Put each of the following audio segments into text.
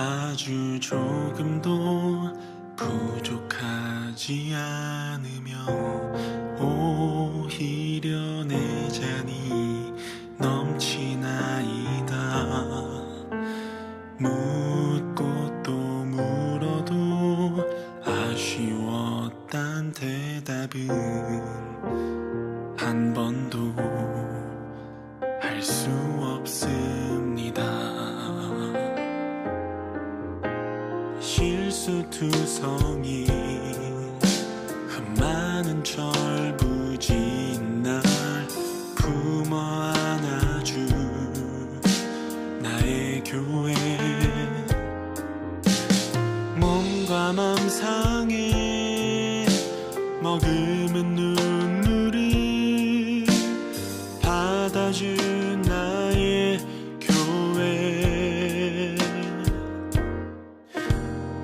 아주 조금도 부족하지 않으며 오히려 내 잔이 넘치나이다. 묻고 또 물어도 아쉬웠단 대답은 한 번도 할 수 없습니다. 실수투성이 흠 많은 철부진 날 품어 안아준 나의 교회. 몸과 맘 상해 머금은 눈물을 받아준 나의 교회.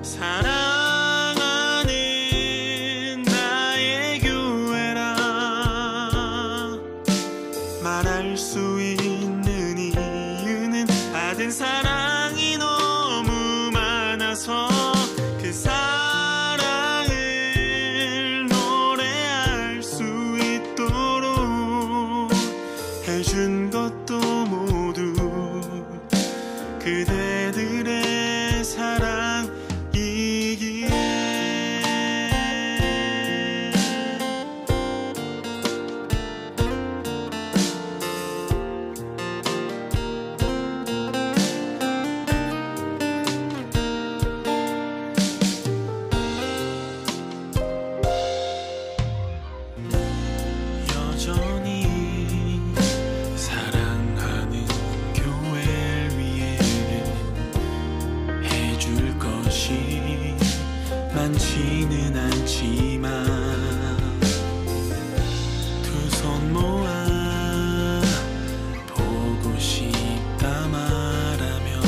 사랑하는 나의 교회라 말할 수 있는 이유는 받은 사랑이 너무 많아서 그 사랑을 노래할 수 있도록 해준 것도 모두 그대들의 사랑이기에. 여전히 사랑하는 교회를 위해 해줄 것이 많지는 않지만 두 손 모아 보고 싶다 말하며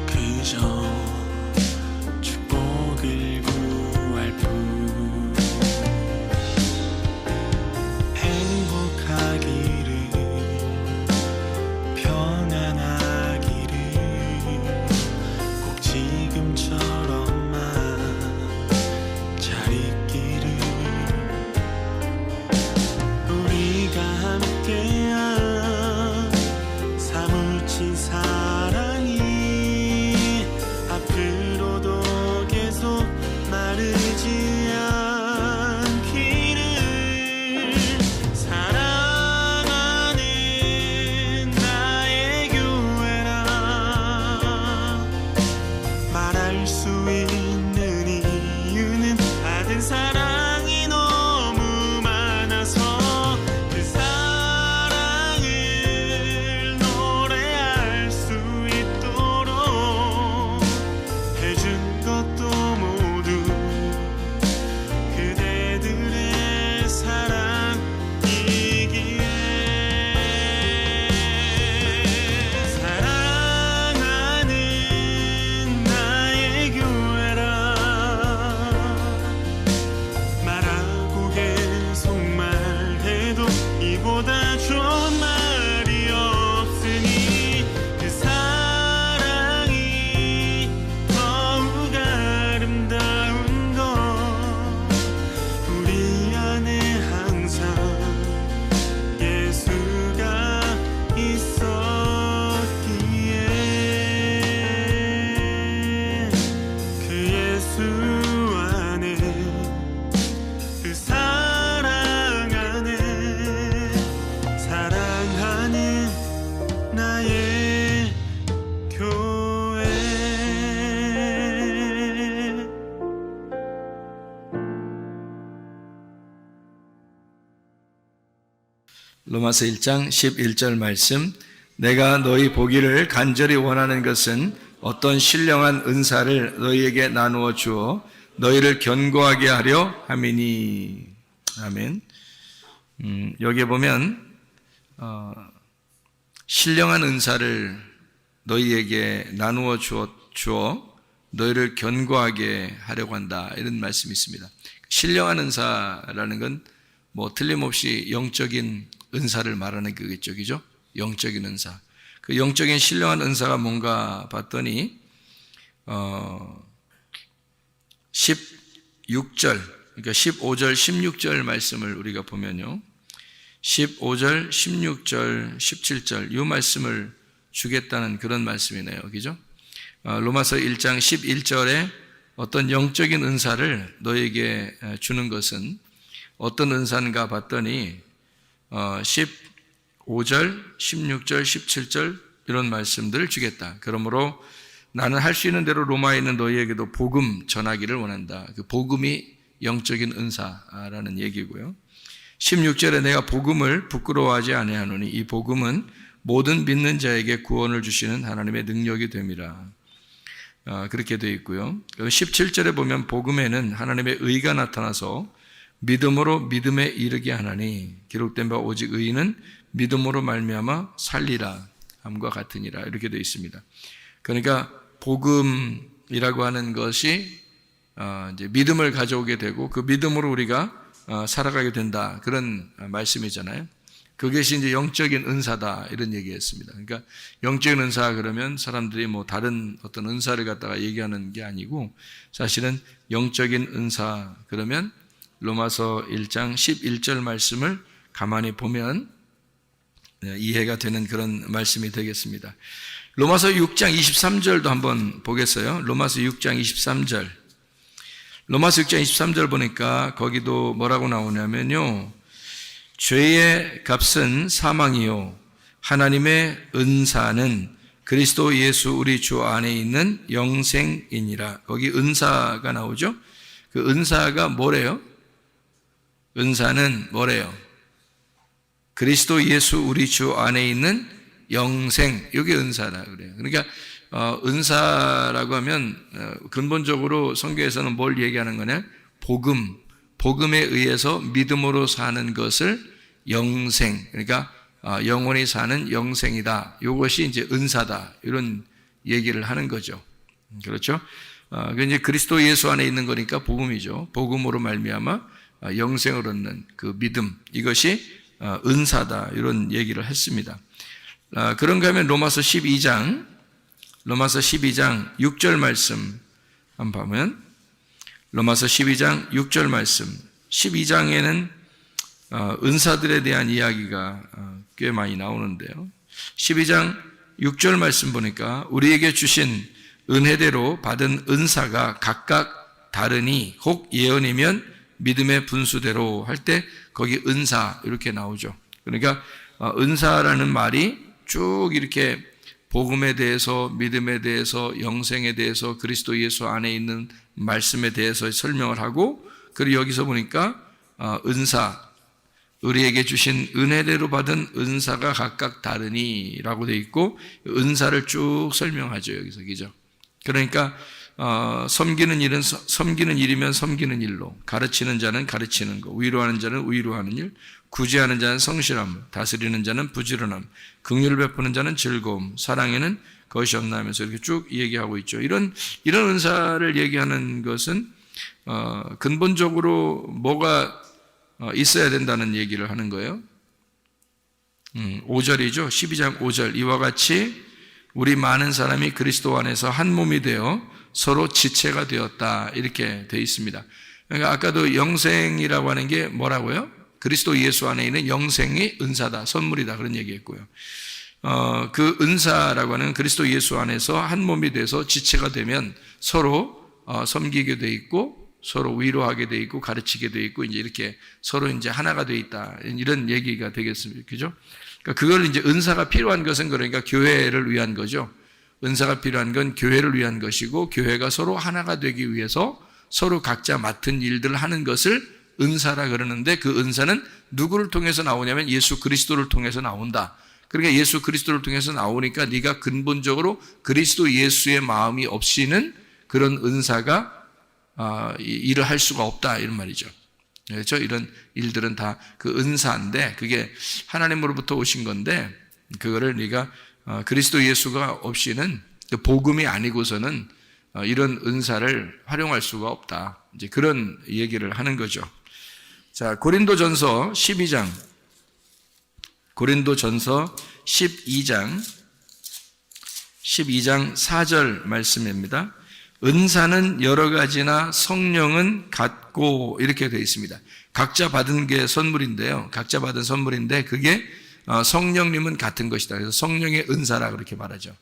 그저 축복을 구할 뿐. 행복하기를 평안하기를 꼭 지금처럼만 잘 있기를. 우리가 함께한 사무친 사랑이 앞으로도 계속 마르지 않기를. 사랑하는 나의 교회라 말할 수 있는 이유는 받은 사랑이 너무 많아서 그 사랑을 노래할 수 있도록 해준 것도 모두 그대들의 사랑이기에. 사랑하는 나의 교회라 말하고 계속 말해도 이보다 좋은 말이 없으니 그 사랑이 더욱 아름다운 것 우리 안에 항상 예수가 있었기에. 그 예수 안에 그 사랑 안에 사랑하는 나의 교회. 로마서 1장 11절 말씀. 내가 너희 보기를 간절히 원하는 것은 어떤 신령한 은사를 너희에게 나누어 주어 너희를 견고하게 하려 함이니. 아멘. 여기에 보면 신령한 은사를 너희에게 나누어 주어 너희를 견고하게 하려고 한다, 이런 말씀이 있습니다. 신령한 은사라는 건 뭐 틀림없이 영적인 은사를 말하는 거겠죠, 그죠? 영적인 은사. 그 영적인 신령한 은사가 뭔가 봤더니 16절, 그러니까 15절, 16절 말씀을 우리가 보면요, 15절, 16절, 17절 이 말씀을 주겠다는 그런 말씀이네요. 그죠? 로마서 1장 11절에 어떤 영적인 은사를 너에게 주는 것은 어떤 은사인가 봤더니 15절, 16절, 17절 이런 말씀들을 주겠다. 그러므로 나는 할 수 있는 대로 로마에 있는 너희에게도 복음 전하기를 원한다. 그 복음이 영적인 은사라는 얘기고요. 16절에 내가 복음을 부끄러워하지 아니하노니 이 복음은 모든 믿는 자에게 구원을 주시는 하나님의 능력이 됨이라. 그렇게 되어 있고요. 17절에 보면 복음에는 하나님의 의가 나타나서 믿음으로 믿음에 이르게 하나니 기록된 바 오직 의인은 믿음으로 말미암아 살리라 함과 같으니라 이렇게 되어 있습니다. 그러니까 복음이라고 하는 것이 이제 믿음을 가져오게 되고 그 믿음으로 우리가 살아가게 된다 그런 말씀이잖아요. 그것이 이제 영적인 은사다 이런 얘기였습니다. 그러니까 영적인 은사 그러면 사람들이 뭐 다른 어떤 은사를 갖다가 얘기하는 게 아니고 사실은 영적인 은사 그러면 로마서 1장 11절 말씀을 가만히 보면 이해가 되는 그런 말씀이 되겠습니다. 로마서 6장 23절도 한번 보겠어요. 로마서 6장 23절. 로마서 6장 23절 보니까 거기도 뭐라고 나오냐면요. 죄의 값은 사망이요 하나님의 은사는 그리스도 예수 우리 주 안에 있는 영생이니라. 거기 은사가 나오죠. 그 은사가 뭐래요? 은사는 뭐래요? 그리스도 예수 우리 주 안에 있는 영생, 이게 은사라 그래요. 그러니까 은사라고 하면 근본적으로 성경에서는 뭘 얘기하는 거냐? 복음에 의해서 믿음으로 사는 것을 영생, 그러니까 영원히 사는 영생이다. 이것이 이제 은사다. 이런 얘기를 하는 거죠. 그렇죠? 이제 그리스도 예수 안에 있는 거니까 복음이죠. 복음으로 말미암아 영생을 얻는 그 믿음, 이것이 은사다. 이런 얘기를 했습니다. 그런가 하면 로마서 12장 6절 말씀 한번 보면 로마서 12장 6절 말씀 12장에는 은사들에 대한 이야기가 꽤 많이 나오는데요. 12장 6절 말씀 보니까 우리에게 주신 은혜대로 받은 은사가 각각 다르니 혹 예언이면 믿음의 분수대로 할 때 거기 은사 이렇게 나오죠. 그러니까 은사라는 말이 쭉 이렇게 복음에 대해서 믿음에 대해서 영생에 대해서 그리스도 예수 안에 있는 말씀에 대해서 설명을 하고 그리고 여기서 보니까 은사 우리에게 주신 은혜대로 받은 은사가 각각 다르니 라고 되어 있고 은사를 쭉 설명하죠. 여기서 그죠? 그러니까 섬기는 일은 섬기는 일이면 섬기는 일로, 가르치는 자는 가르치는 것, 위로하는 자는 위로하는 일, 구제하는 자는 성실함, 다스리는 자는 부지런함, 긍휼을 베푸는 자는 즐거움, 사랑에는 것이 없나 하면서 이렇게 쭉 얘기하고 있죠. 이런 은사를 얘기하는 것은 근본적으로 뭐가 있어야 된다는 얘기를 하는 거예요. 5절이죠. 12장 5절. 이와 같이 우리 많은 사람이 그리스도 안에서 한 몸이 되어 서로 지체가 되었다. 이렇게 되어 있습니다. 그러니까 아까도 영생이라고 하는 게 뭐라고요? 그리스도 예수 안에 있는 영생이 은사다, 선물이다 그런 얘기했고요. 그 은사라고 하는 그리스도 예수 안에서 한 몸이 돼서 지체가 되면 서로 섬기게 돼 있고 서로 위로하게 돼 있고 가르치게 돼 있고 이제 이렇게 서로 이제 하나가 돼 있다 이런 얘기가 되겠습니다. 그죠? 그러니까 그걸 이제 은사가 필요한 것은 그러니까 교회를 위한 거죠. 은사가 필요한 건 교회를 위한 것이고 교회가 서로 하나가 되기 위해서 서로 각자 맡은 일들을 하는 것을 은사라 그러는데 그 은사는 누구를 통해서 나오냐면 예수 그리스도를 통해서 나온다. 그러니까 예수 그리스도를 통해서 나오니까 네가 근본적으로 그리스도 예수의 마음이 없이는 그런 은사가 일을 할 수가 없다 이런 말이죠. 그렇죠? 이런 일들은 다 그 은사인데 그게 하나님으로부터 오신 건데 그거를 네가 그리스도 예수가 없이는 복음이 아니고서는 이런 은사를 활용할 수가 없다. 이제 그런 얘기를 하는 거죠. 자, 고린도전서 12장. 12장 4절 말씀입니다. 은사는 여러 가지나 성령은 같고 이렇게 되어 있습니다. 각자 받은 게 선물인데요. 각자 받은 선물인데 그게 성령님은 같은 것이다. 그래서 성령의 은사라 그렇게 말하죠.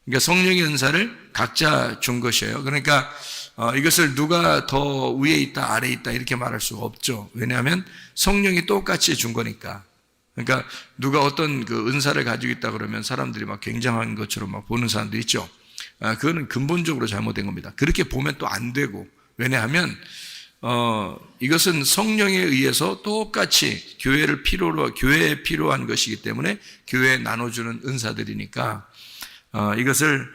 그러니까 성령의 은사를 각자 준 것이에요. 그러니까 이것을 누가 더 위에 있다 아래에 있다 이렇게 말할 수가 없죠. 왜냐하면 성령이 똑같이 준 거니까. 그러니까 누가 어떤 그 은사를 가지고 있다 그러면 사람들이 막 굉장한 것처럼 막 보는 사람도 있죠. 그거는 근본적으로 잘못된 겁니다. 그렇게 보면 또 안 되고, 왜냐하면 이것은 성령에 의해서 똑같이 교회에 필요한 것이기 때문에 교회에 나눠주는 은사들이니까 이것을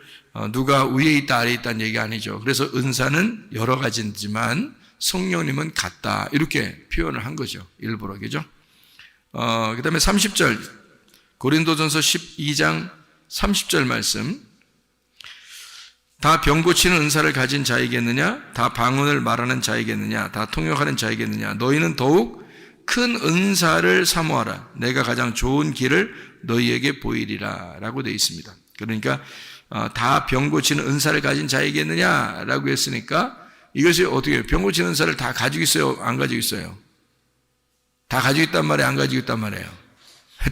누가 위에 있다 아래에 있다는 얘기 아니죠. 그래서 은사는 여러 가지지만 성령님은 같다 이렇게 표현을 한 거죠. 일부러, 그죠? 그 다음에 30절 고린도전서 12장 30절 말씀, 다 병 고치는 은사를 가진 자이겠느냐? 다 방언을 말하는 자이겠느냐? 다 통역하는 자이겠느냐? 너희는 더욱 큰 은사를 사모하라. 내가 가장 좋은 길을 너희에게 보이리라 라고 되어 있습니다. 그러니까 다 병 고치는 은사를 가진 자이겠느냐 라고 했으니까 이것이 어떻게 해요? 병 고치는 은사를 다 가지고 있어요? 안 가지고 있어요? 다 가지고 있단 말이에요? 안 가지고 있단 말이에요?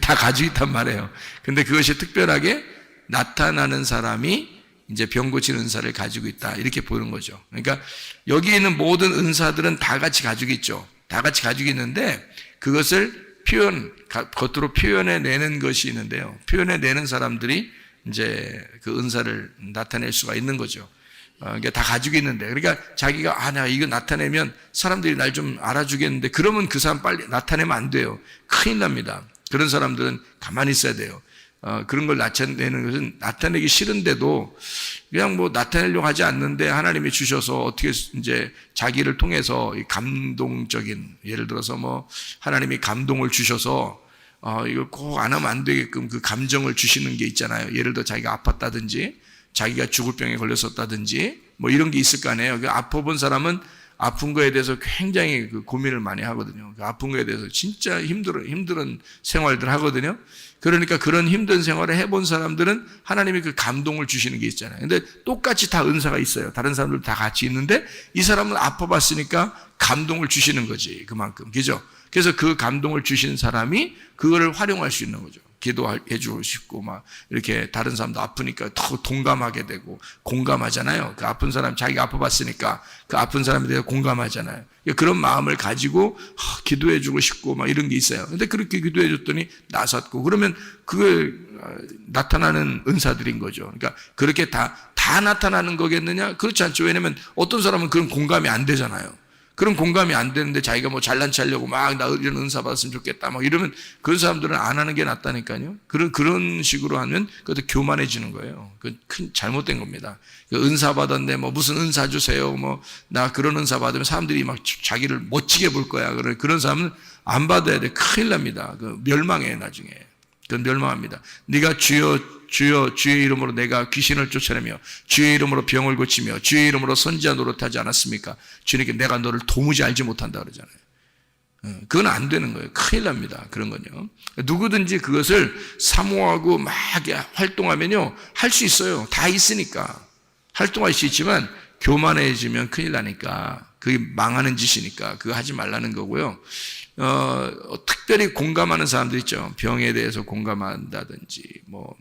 다 가지고 있단 말이에요. 근데 그것이 특별하게 나타나는 사람이 이제 병 고치는 은사를 가지고 있다 이렇게 보는 거죠. 그러니까 여기 있는 모든 은사들은 다 같이 가지고 있죠. 다 같이 가지고 있는데 그것을 겉으로 표현해내는 것이 있는데요. 표현해내는 사람들이 이제 그 은사를 나타낼 수가 있는 거죠. 그러니까 다 가지고 있는데, 그러니까 자기가 내가 이거 나타내면 사람들이 날 좀 알아주겠는데, 그러면 그 사람 빨리 나타내면 안 돼요. 큰일 납니다. 그런 사람들은 가만히 있어야 돼요. 그런 걸 나타내는 것은 나타내기 싫은데도 그냥 뭐 나타내려고 하지 않는데 하나님이 주셔서 어떻게 이제 자기를 통해서 감동적인, 예를 들어서 뭐 하나님이 감동을 주셔서 이걸 꼭 안 하면 안 되게끔 그 감정을 주시는 게 있잖아요. 예를 들어 자기가 아팠다든지 자기가 죽을 병에 걸렸었다든지 뭐 이런 게 있을 거 아니에요. 그 아파본 사람은 아픈 거에 대해서 굉장히 그 고민을 많이 하거든요. 그 아픈 거에 대해서 진짜 힘든 생활들 하거든요. 그러니까 그런 힘든 생활을 해본 사람들은 하나님이 그 감동을 주시는 게 있잖아요. 근데 똑같이 다 은사가 있어요. 다른 사람들 다 같이 있는데 이 사람은 아파봤으니까 감동을 주시는 거지, 그만큼. 그죠? 그래서 그 감동을 주신 사람이 그거를 활용할 수 있는 거죠. 기도해 주고 싶고 막 이렇게 다른 사람도 아프니까 더 동감하게 되고 공감하잖아요. 그 아픈 사람, 자기가 아파봤으니까 그 아픈 사람에 대해서 공감하잖아요. 그런 마음을 가지고 기도해 주고 싶고 막 이런 게 있어요. 근데 그렇게 기도해 줬더니 나섰고, 그러면 그게 나타나는 은사들인 거죠. 그러니까 그렇게 다 나타나는 거겠느냐? 그렇지 않죠. 왜냐면 어떤 사람은 그런 공감이 안 되잖아요. 그런 공감이 안 되는데 자기가 뭐 잘난 체하려고 막 나 이런 은사 받았으면 좋겠다 막 이러면 그런 사람들은 안 하는 게 낫다니까요. 그런 식으로 하면 그것도 교만해지는 거예요. 그 큰 잘못된 겁니다. 그 은사 받았네, 뭐 무슨 은사 주세요, 뭐 나 그런 은사 받으면 사람들이 막 자기를 멋지게 볼 거야. 그런 사람은 안 받아야 돼. 큰일 납니다. 그 멸망해 나중에. 그건 멸망합니다. 네가 주의 이름으로 내가 귀신을 쫓아내며 주의 이름으로 병을 고치며 주의 이름으로 선지자 노릇하지 않았습니까? 주님께 내가 너를 도무지 알지 못한다 그러잖아요. 그건 안 되는 거예요. 큰일 납니다. 그런 건요. 누구든지 그것을 사모하고 막 활동하면요, 할 수 있어요. 다 있으니까. 활동할 수 있지만 교만해지면 큰일 나니까, 그게 망하는 짓이니까 그거 하지 말라는 거고요. 특별히 공감하는 사람들 있죠. 병에 대해서 공감한다든지 뭐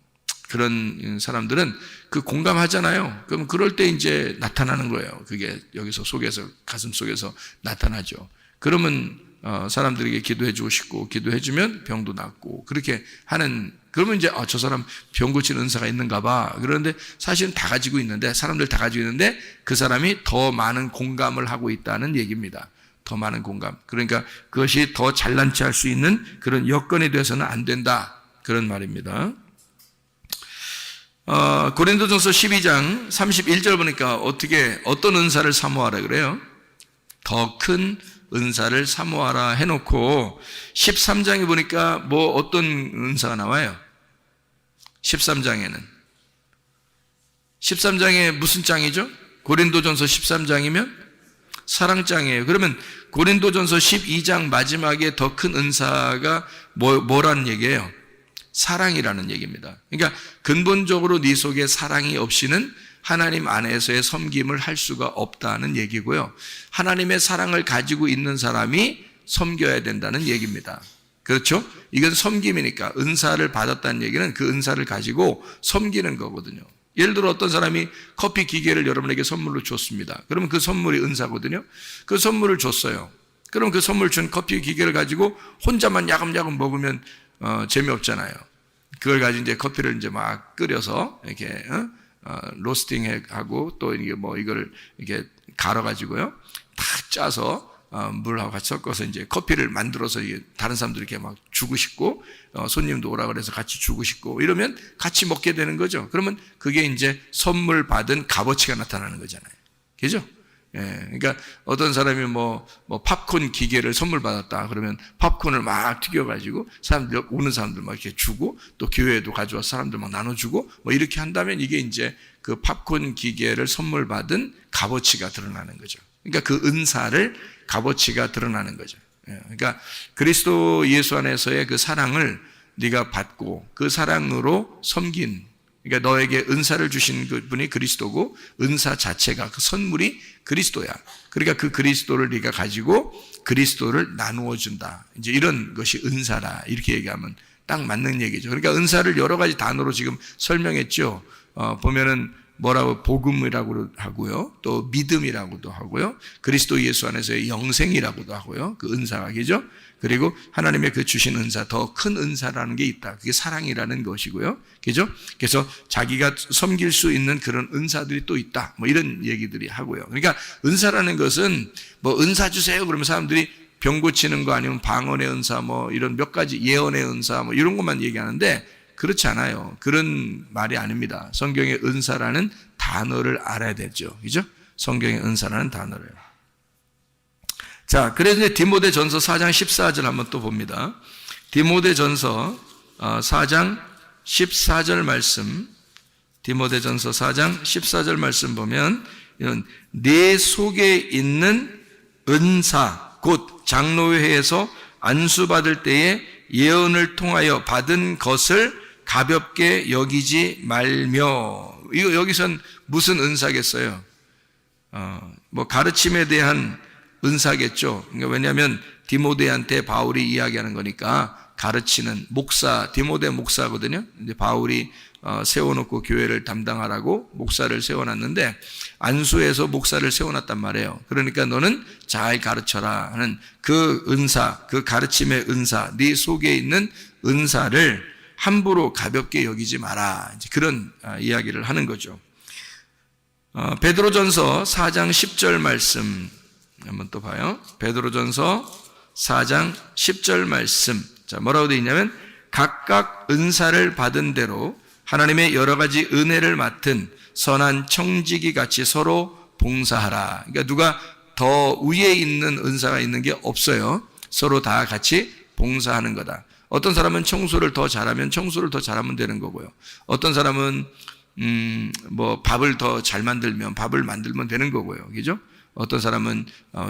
그런 사람들은 그 공감하잖아요. 그럼 그럴 때 이제 나타나는 거예요. 그게 여기서 속에서, 가슴 속에서 나타나죠. 그러면 사람들에게 기도해주고 싶고, 기도해주면 병도 낫고, 그렇게 하는, 그러면 이제 저 사람 병 고치는 은사가 있는가 봐. 그런데 사실은 다 가지고 있는데, 사람들 다 가지고 있는데 그 사람이 더 많은 공감을 하고 있다는 얘기입니다. 더 많은 공감. 그러니까 그것이 더 잘난 체 할 수 있는 그런 여건이 돼서는 안 된다, 그런 말입니다. 고린도전서 12장 31절 보니까 어떤 은사를 사모하라 그래요? 더 큰 은사를 사모하라 해놓고 13장에 보니까 뭐 어떤 은사가 나와요? 13장에 무슨 장이죠? 고린도전서 13장이면 사랑장이에요. 그러면 고린도전서 12장 마지막에 더 큰 은사가 뭐라는 얘기예요? 사랑이라는 얘기입니다. 그러니까 근본적으로 네 속에 사랑이 없이는 하나님 안에서의 섬김을 할 수가 없다는 얘기고요. 하나님의 사랑을 가지고 있는 사람이 섬겨야 된다는 얘기입니다. 그렇죠? 이건 섬김이니까 은사를 받았다는 얘기는 그 은사를 가지고 섬기는 거거든요. 예를 들어 어떤 사람이 커피 기계를 여러분에게 선물로 줬습니다. 그러면 그 선물이 은사거든요. 그 선물을 줬어요. 그럼 그 선물 준 커피 기계를 가지고 혼자만 야금야금 먹으면 재미없잖아요. 그걸 가지고 이제 커피를 이제 막 끓여서 이렇게 로스팅하고 또 이게 뭐 이거를 이렇게 갈아가지고요, 탁 짜서 물하고 같이 섞어서 이제 커피를 만들어서 다른 사람들 이렇게 막 주고 싶고, 손님도 오라 그래서 같이 주고 싶고 이러면 같이 먹게 되는 거죠. 그러면 그게 이제 선물 받은 값어치가 나타나는 거잖아요. 그죠? 예, 그러니까 어떤 사람이 뭐 팝콘 기계를 선물 받았다 그러면 팝콘을 막 튀겨가지고 사람들, 오는 사람들 막 이렇게 주고, 또 교회에도 가져와서 사람들 막 나눠주고 뭐 이렇게 한다면 이게 이제 그 팝콘 기계를 선물 받은 값어치가 드러나는 거죠. 그러니까 그 은사를 값어치가 드러나는 거죠. 예, 그러니까 그리스도 예수 안에서의 그 사랑을 네가 받고 그 사랑으로 섬긴, 그러니까 너에게 은사를 주신 분이 그리스도고 은사 자체가, 그 선물이 그리스도야. 그러니까 그 그리스도를 네가 가지고 그리스도를 나누어 준다. 이제 이런 것이 은사라. 이렇게 얘기하면 딱 맞는 얘기죠. 그러니까 은사를 여러 가지 단어로 지금 설명했죠. 보면은 뭐라고, 복음이라고 하고요, 또 믿음이라고도 하고요, 그리스도 예수 안에서의 영생이라고도 하고요, 그 은사가, 그죠? 그리고 하나님의 그 주신 은사, 더 큰 은사라는 게 있다. 그게 사랑이라는 것이고요, 그죠? 그래서 자기가 섬길 수 있는 그런 은사들이 또 있다. 뭐 이런 얘기들이 하고요. 그러니까 은사라는 것은 뭐 은사 주세요 그러면 사람들이 병 고치는 거 아니면 방언의 은사, 뭐 이런 몇 가지, 예언의 은사, 뭐 이런 것만 얘기하는데 그렇지 않아요. 그런 말이 아닙니다. 성경의 은사라는 단어를 알아야 되죠. 그죠? 성경의 은사라는 단어를. 자, 그래서 이제 디모데전서 4장 14절 한번 또 봅니다. 디모데전서 4장 14절 말씀, 디모데전서 4장 14절 말씀 보면 이런 내 속에 있는 은사, 곧 장로회에서 안수받을 때에 예언을 통하여 받은 것을 가볍게 여기지 말며. 이거 여기선 무슨 은사겠어요? 뭐 가르침에 대한 은사겠죠. 그러니까 왜냐하면 디모데한테 바울이 이야기하는 거니까 가르치는 목사, 디모데 목사거든요. 이제 바울이 세워놓고 교회를 담당하라고 목사를 세워놨는데 안수에서 목사를 세워놨단 말이에요. 그러니까 너는 잘 가르쳐라 하는 그 은사, 그 가르침의 은사, 네 속에 있는 은사를 함부로 가볍게 여기지 마라. 이제 그런 이야기를 하는 거죠. 베드로전서 4장 10절 말씀 한번 또 봐요. 베드로전서 4장 10절 말씀. 자, 뭐라고 되어 있냐면 각각 은사를 받은 대로 하나님의 여러 가지 은혜를 맡은 선한 청지기 같이 서로 봉사하라. 그러니까 누가 더 위에 있는 은사가 있는 게 없어요. 서로 다 같이 봉사하는 거다. 어떤 사람은 청소를 더 잘하면 청소를 더 잘하면 되는 거고요. 어떤 사람은 뭐 밥을 더 잘 만들면 밥을 만들면 되는 거고요. 그죠? 어떤 사람은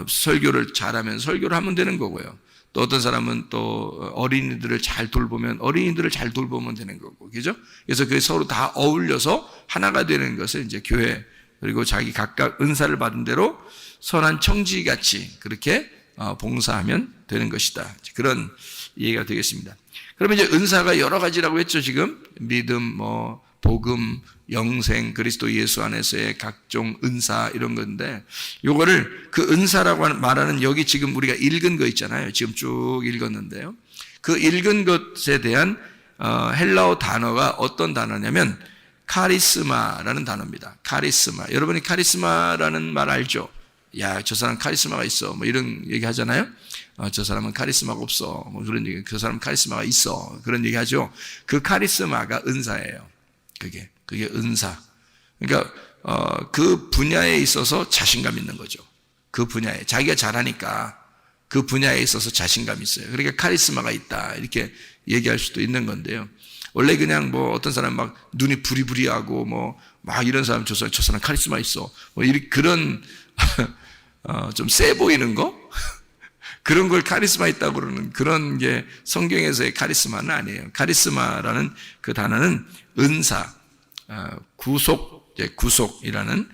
설교를 잘하면 설교를 하면 되는 거고요. 또 어떤 사람은 또 어린이들을 잘 돌보면 어린이들을 잘 돌보면 되는 거고. 그죠? 그래서 그 서로 다 어울려서 하나가 되는 것을 이제 교회, 그리고 자기 각각 은사를 받은 대로 선한 청지같이 그렇게 봉사하면 되는 것이다. 그런 이해가 되겠습니다. 그러면 이제 은사가 여러 가지라고 했죠, 지금. 믿음, 뭐, 복음, 영생, 그리스도 예수 안에서의 각종 은사, 이런 건데, 요거를 그 은사라고 말하는 여기 지금 우리가 읽은 거 있잖아요. 지금 쭉 읽었는데요. 그 읽은 것에 대한 헬라어 단어가 어떤 단어냐면, 카리스마라는 단어입니다. 카리스마. 여러분이 카리스마라는 말 알죠? 야, 저 사람 카리스마가 있어. 뭐 이런 얘기 하잖아요. 저 사람은 카리스마가 없어. 뭐 그런 얘기, 그 사람은 카리스마가 있어. 그런 얘기 하죠. 그 카리스마가 은사예요. 그게 은사. 그러니까, 그 분야에 있어서 자신감 있는 거죠. 그 분야에. 자기가 잘하니까 그 분야에 있어서 자신감이 있어요. 그러니까 카리스마가 있다. 이렇게 얘기할 수도 있는 건데요. 원래 그냥 뭐 어떤 사람 막 눈이 부리부리하고 뭐 막 이런 사람, 저 사람 카리스마 있어. 뭐 이런 그런 좀 세 보이는 거? 그런 걸 카리스마 있다고 그러는 그런 게 성경에서의 카리스마는 아니에요. 카리스마라는 그 단어는 은사, 구속이라는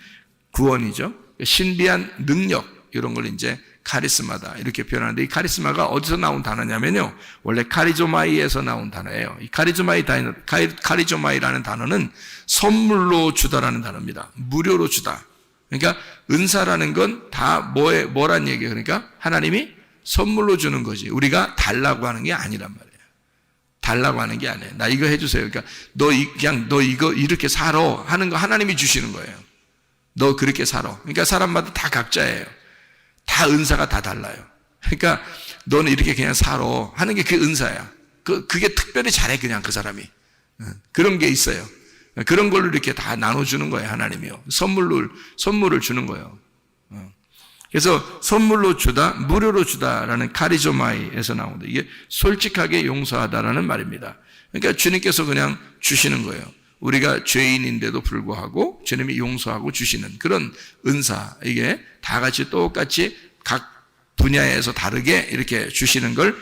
구원이죠. 신비한 능력, 이런 걸 이제 카리스마다 이렇게 표현하는데, 이 카리스마가 어디서 나온 단어냐면요, 원래 카리조마이에서 나온 단어예요. 이 카리조마이라는 단어는 선물로 주다라는 단어입니다. 무료로 주다. 그러니까 은사라는 건 다 뭐란 얘기예요? 그러니까 하나님이 선물로 주는 거지, 우리가 달라고 하는 게 아니란 말이에요. 달라고 하는 게 아니에요. 나 이거 해주세요. 그러니까 너 이거 이렇게 살아 하는 거 하나님이 주시는 거예요. 너 그렇게 살아. 그러니까 사람마다 다 각자예요. 다 은사가 다 달라요. 그러니까 너는 이렇게 그냥 살아 하는 게 그 은사야. 그게 특별히 잘해, 그냥 그 사람이. 그런 게 있어요. 그런 걸로 이렇게 다 나눠주는 거예요, 하나님이요. 선물을 주는 거예요. 그래서 선물로 주다, 무료로 주다라는 카리조마이에서 나온다. 이게 솔직하게 용서하다라는 말입니다. 그러니까 주님께서 그냥 주시는 거예요. 우리가 죄인인데도 불구하고 주님이 용서하고 주시는 그런 은사, 이게 다 같이 똑같이 각 분야에서 다르게 이렇게 주시는 걸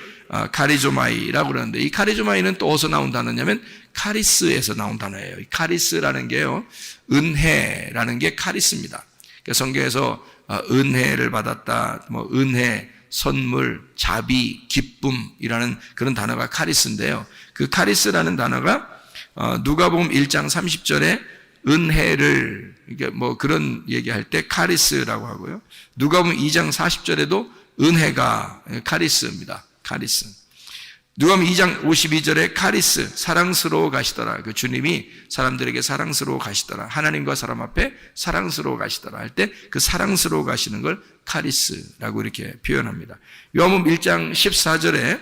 카리조마이라고 그러는데, 이 카리조마이는 또 어디서 나온 단어냐면 카리스에서 나온 단어예요. 이 카리스라는 게요, 은혜라는 게 카리스입니다. 그러니까 성경에서 은혜를 받았다, 은혜, 선물, 자비, 기쁨이라는 그런 단어가 카리스인데요. 그 카리스라는 단어가 누가복음 1장 30절에 은혜를, 이게 그런 얘기할 때 카리스라고 하고요. 누가복음 2장 40절에도 은혜가 카리스입니다. 카리스. 누가복음 2장 52절에 카리스, 사랑스러워 가시더라. 그 주님이 사람들에게 사랑스러워 가시더라. 하나님과 사람 앞에 사랑스러워 가시더라 할 때 그 사랑스러워 가시는 걸 카리스라고 이렇게 표현합니다. 요한복음 1장 14절에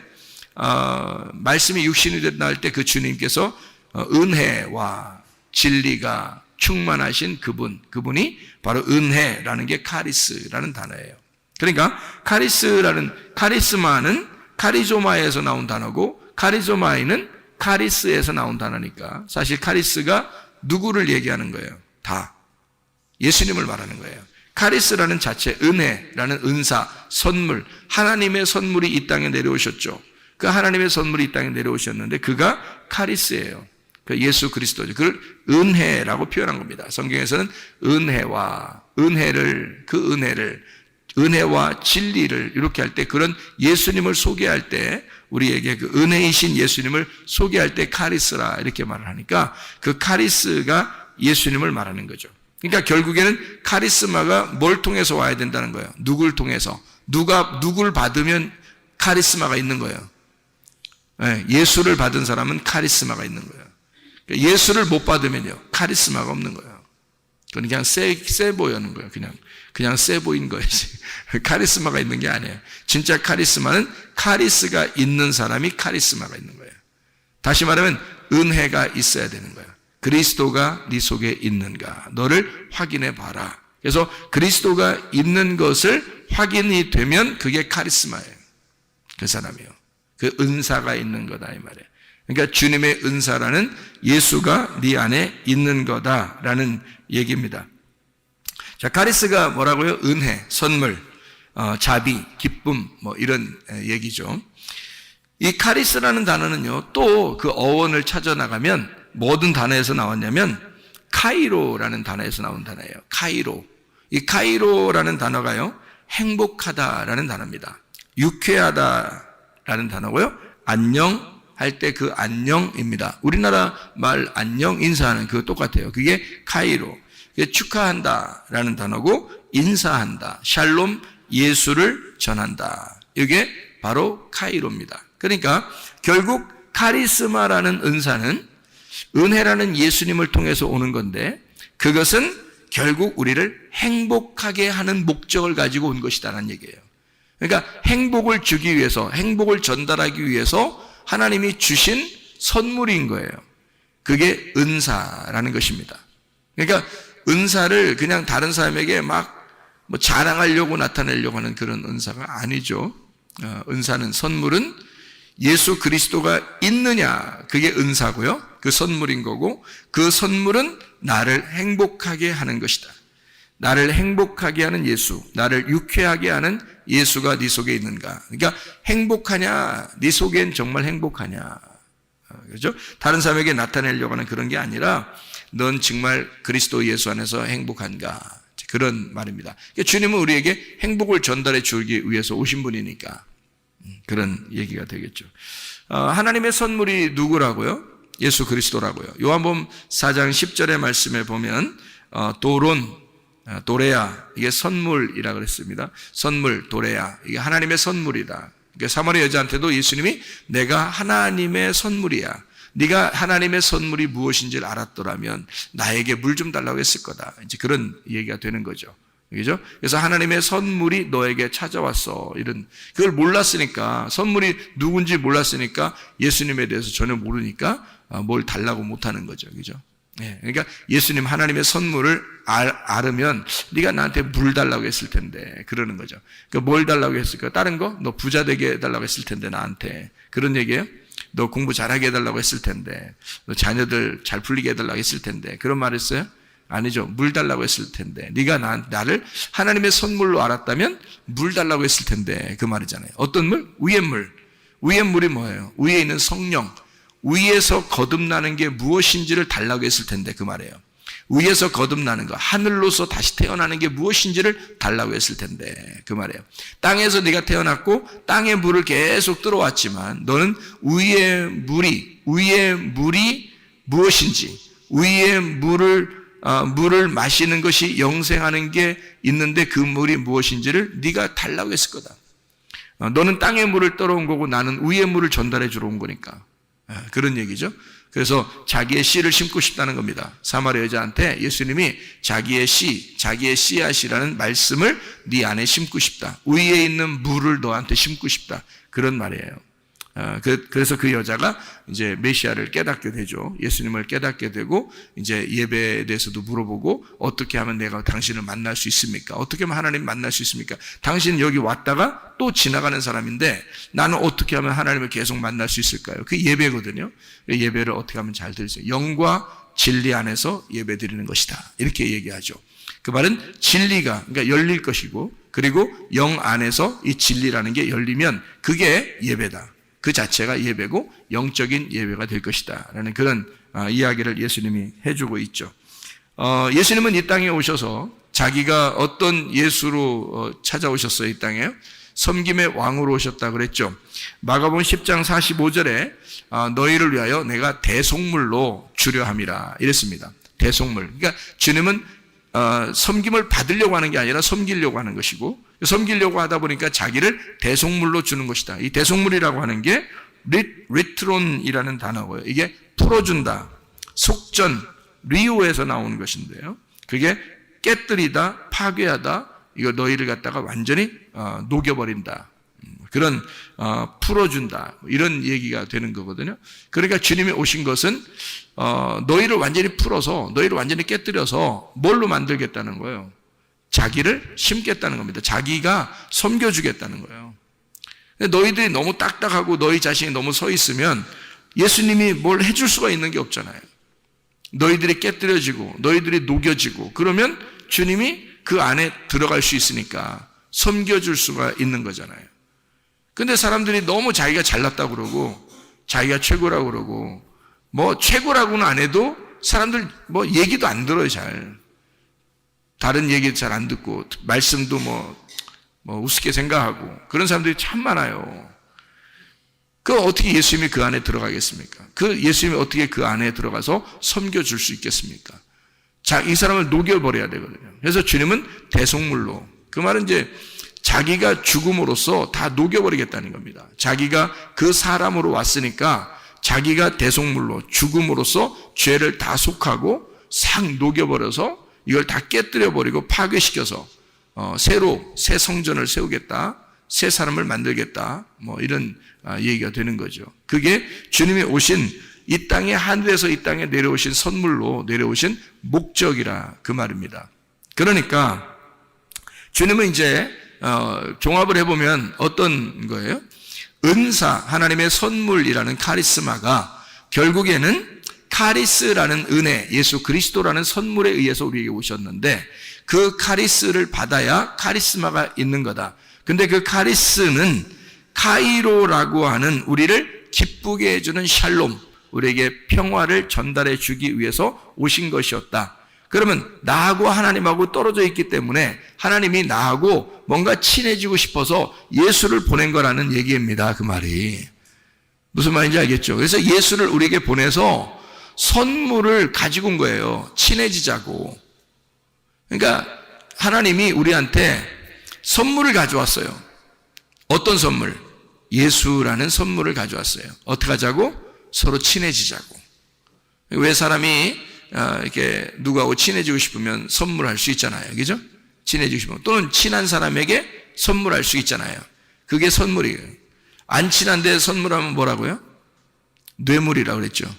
말씀이 육신이 됐다 할 때 그 주님께서 은혜와 진리가 충만하신 그분이 바로 은혜라는 게 카리스라는 단어예요. 그러니까 카리스마는 카리조마에서 나온 단어고, 카리조마이는 카리스에서 나온 단어니까 사실 카리스가 누구를 얘기하는 거예요? 다 예수님을 말하는 거예요. 카리스라는 자체, 은혜라는 은사, 선물, 하나님의 선물이 이 땅에 내려오셨죠. 그 하나님의 선물이 이 땅에 내려오셨는데 그가 카리스예요. 그 예수 그리스도죠. 그걸 은혜라고 표현한 겁니다. 성경에서는 은혜와 진리를 이렇게 할 때, 그런 예수님을 소개할 때, 우리에게 그 은혜이신 예수님을 소개할 때 카리스라 이렇게 말을 하니까 그 카리스가 예수님을 말하는 거죠. 그러니까 결국에는 카리스마가 뭘 통해서 와야 된다는 거예요? 누굴 통해서? 누굴 받으면 카리스마가 있는 거예요? 예수를 받은 사람은 카리스마가 있는 거예요. 예수를 못 받으면요, 카리스마가 없는 거예요. 그건 그냥 세 보이는 거예요. 그냥 세 보인 거예지. 카리스마가 있는 게 아니에요. 진짜 카리스마는 카리스가 있는 사람이 카리스마가 있는 거예요. 다시 말하면 은혜가 있어야 되는 거예요. 그리스도가 네 속에 있는가? 너를 확인해 봐라. 그래서 그리스도가 있는 것을 확인이 되면 그게 카리스마예요. 그 사람이요. 그 은사가 있는 거다 이 말이에요. 그러니까 주님의 은사라는 예수가 네 안에 있는 거다라는 얘기입니다. 자, 카리스가 뭐라고요? 은혜, 선물, 자비, 기쁨, 이런 얘기죠. 이 카리스라는 단어는요, 또 그 어원을 찾아 나가면 모든 단어에서 나왔냐면 카이로라는 단어에서 나온 단어예요. 카이로. 이 카이로라는 단어가요, 행복하다라는 단어입니다. 유쾌하다라는 단어고요. 안녕 할 때 그 안녕입니다. 우리나라 말 안녕 인사하는 그거 똑같아요. 그게 카이로. 그게 축하한다라는 단어고, 인사한다, 샬롬, 예수를 전한다. 이게 바로 카이로입니다. 그러니까 결국 카리스마라는 은사는 은혜라는 예수님을 통해서 오는 건데, 그것은 결국 우리를 행복하게 하는 목적을 가지고 온 것이다라는 얘기예요. 그러니까 행복을 주기 위해서, 행복을 전달하기 위해서 하나님이 주신 선물인 거예요. 그게 은사라는 것입니다. 그러니까 은사를 그냥 다른 사람에게 자랑하려고 나타내려고 하는 그런 은사가 아니죠. 은사는, 선물은 예수 그리스도가 있느냐, 그게 은사고요. 그 선물인 거고, 그 선물은 나를 행복하게 하는 것이다. 나를 행복하게 하는 예수, 나를 유쾌하게 하는 예수가 네 속에 있는가? 그러니까 행복하냐? 네 속엔 정말 행복하냐? 그렇죠? 다른 사람에게 나타내려고 하는 그런 게 아니라 넌 정말 그리스도 예수 안에서 행복한가? 그런 말입니다. 그러니까 주님은 우리에게 행복을 전달해 주기 위해서 오신 분이니까 그런 얘기가 되겠죠. 하나님의 선물이 누구라고요? 예수 그리스도라고요. 요한복음 4장 10절의 말씀에 보면 도레야, 이게 선물이라 그랬습니다. 선물, 도레야, 이게 하나님의 선물이다. 그러니까 사마리아 여자한테도 예수님이 내가 하나님의 선물이야. 네가 하나님의 선물이 무엇인지를 알았더라면 나에게 물 좀 달라고 했을 거다. 이제 그런 얘기가 되는 거죠. 그죠? 그래서 하나님의 선물이 너에게 찾아왔어. 그걸 몰랐으니까, 선물이 누군지 몰랐으니까 예수님에 대해서 전혀 모르니까 뭘 달라고 못하는 거죠. 그죠? 네, 그러니까 예수님 하나님의 선물을 알으면 네가 나한테 물 달라고 했을 텐데 그러는 거죠. 그러니까 뭘 달라고 했을까? 다른 거? 너 부자 되게 해달라고 했을 텐데 나한테. 그런 얘기예요? 너 공부 잘하게 해달라고 했을 텐데, 너 자녀들 잘 풀리게 해달라고 했을 텐데 그런 말 했어요? 아니죠. 물 달라고 했을 텐데, 네가 나를 하나님의 선물로 알았다면 물 달라고 했을 텐데 그 말이잖아요. 어떤 물? 위의 물. 위의 물이 뭐예요? 위에 있는 성령, 위에서 거듭나는 게 무엇인지를 달라고 했을 텐데 그 말이에요. 위에서 거듭나는 거, 하늘로서 다시 태어나는 게 무엇인지를 달라고 했을 텐데 그 말이에요. 땅에서 네가 태어났고 땅의 물을 계속 들어왔지만 너는 위의 물이 무엇인지, 위의 물을 마시는 것이 영생하는 게 있는데 그 물이 무엇인지를 네가 달라고 했을 거다. 너는 땅의 물을 떨어온 거고 나는 위의 물을 전달해 주러 온 거니까. 그런 얘기죠. 그래서 자기의 씨를 심고 싶다는 겁니다. 사마리아 여자한테 예수님이 자기의 씨앗이라는 말씀을 네 안에 심고 싶다. 위에 있는 물을 너한테 심고 싶다. 그런 말이에요. 그래서 그 여자가 이제 메시아를 깨닫게 되죠. 예수님을 깨닫게 되고 이제 예배에 대해서도 물어보고 어떻게 하면 내가 당신을 만날 수 있습니까? 어떻게 하면 하나님 만날 수 있습니까? 당신은 여기 왔다가 또 지나가는 사람인데 나는 어떻게 하면 하나님을 계속 만날 수 있을까요? 그 예배거든요. 예배를 어떻게 하면 잘 드리세요? 영과 진리 안에서 예배 드리는 것이다. 이렇게 얘기하죠. 그 말은 진리가 그러니까 열릴 것이고 그리고 영 안에서 이 진리라는 게 열리면 그게 예배다. 그 자체가 예배고 영적인 예배가 될 것이다 라는 그런 이야기를 예수님이 해주고 있죠. 예수님은 이 땅에 오셔서 자기가 어떤 예수로 찾아오셨어요? 이 땅에요? 섬김의 왕으로 오셨다 그랬죠. 마가복음 10장 45절에 너희를 위하여 내가 대속물로 주려 함이라 이랬습니다. 대속물. 그러니까 주님은 섬김을 받으려고 하는 게 아니라 섬기려고 하는 것이고 섬기려고 하다 보니까 자기를 대속물로 주는 것이다. 이 대속물이라고 하는 게 리트론이라는 단어고요. 이게 풀어준다, 속전, 리오에서 나오는 것인데요. 그게 깨뜨리다, 파괴하다, 이거 너희를 갖다가 완전히 녹여버린다. 그런 풀어준다 이런 얘기가 되는 거거든요. 그러니까 주님이 오신 것은 너희를 완전히 풀어서 너희를 완전히 깨뜨려서 뭘로 만들겠다는 거예요? 자기를 심겠다는 겁니다. 자기가 섬겨주겠다는 거예요. 너희들이 너무 딱딱하고 너희 자신이 너무 서 있으면 예수님이 뭘 해줄 수가 있는 게 없잖아요. 너희들이 깨뜨려지고 너희들이 녹여지고 그러면 주님이 그 안에 들어갈 수 있으니까 섬겨줄 수가 있는 거잖아요. 근데 사람들이 너무 자기가 잘났다고 그러고 자기가 최고라고 그러고 뭐 최고라고는 안 해도 사람들 뭐 얘기도 안 들어요. 잘 다른 얘기 잘 안 듣고 말씀도 뭐 우습게 생각하고 그런 사람들이 참 많아요. 그 어떻게 예수님이 그 안에 들어가겠습니까? 그 예수님이 어떻게 그 안에 들어가서 섬겨줄 수 있겠습니까? 자, 이 사람을 녹여버려야 되거든요. 그래서 주님은 대속물로, 그 말은 이제 자기가 죽음으로써 다 녹여버리겠다는 겁니다. 자기가 그 사람으로 왔으니까 자기가 대속물로 죽음으로써 죄를 다 속하고 싹 녹여버려서 이걸 다 깨뜨려버리고 파괴시켜서 새로 새 성전을 세우겠다, 새 사람을 만들겠다, 뭐 이런 얘기가 되는 거죠. 그게 주님이 오신 이 땅에 하늘에서 이 땅에 내려오신 선물로 내려오신 목적이라 그 말입니다. 그러니까 주님은 이제 종합을 해보면 어떤 거예요? 은사, 하나님의 선물이라는 카리스마가 결국에는 카리스라는 은혜, 예수 그리스도라는 선물에 의해서 우리에게 오셨는데 그 카리스를 받아야 카리스마가 있는 거다. 근데 그 카리스는 카이로라고 하는 우리를 기쁘게 해주는 샬롬, 우리에게 평화를 전달해 주기 위해서 오신 것이었다. 그러면 나하고 하나님하고 떨어져 있기 때문에 하나님이 나하고 뭔가 친해지고 싶어서 예수를 보낸 거라는 얘기입니다. 그 말이. 무슨 말인지 알겠죠? 그래서 예수를 우리에게 보내서 선물을 가지고 온 거예요. 친해지자고. 그러니까 하나님이 우리한테 선물을 가져왔어요. 어떤 선물? 예수라는 선물을 가져왔어요. 어떻게 하자고? 서로 친해지자고. 왜 사람이 이렇게 누구하고 친해지고 싶으면 선물할 수 있잖아요. 그죠? 친해지고 싶으면. 또는 친한 사람에게 선물할 수 있잖아요. 그게 선물이에요. 안 친한데 선물하면 뭐라고요? 뇌물이라고 그랬죠.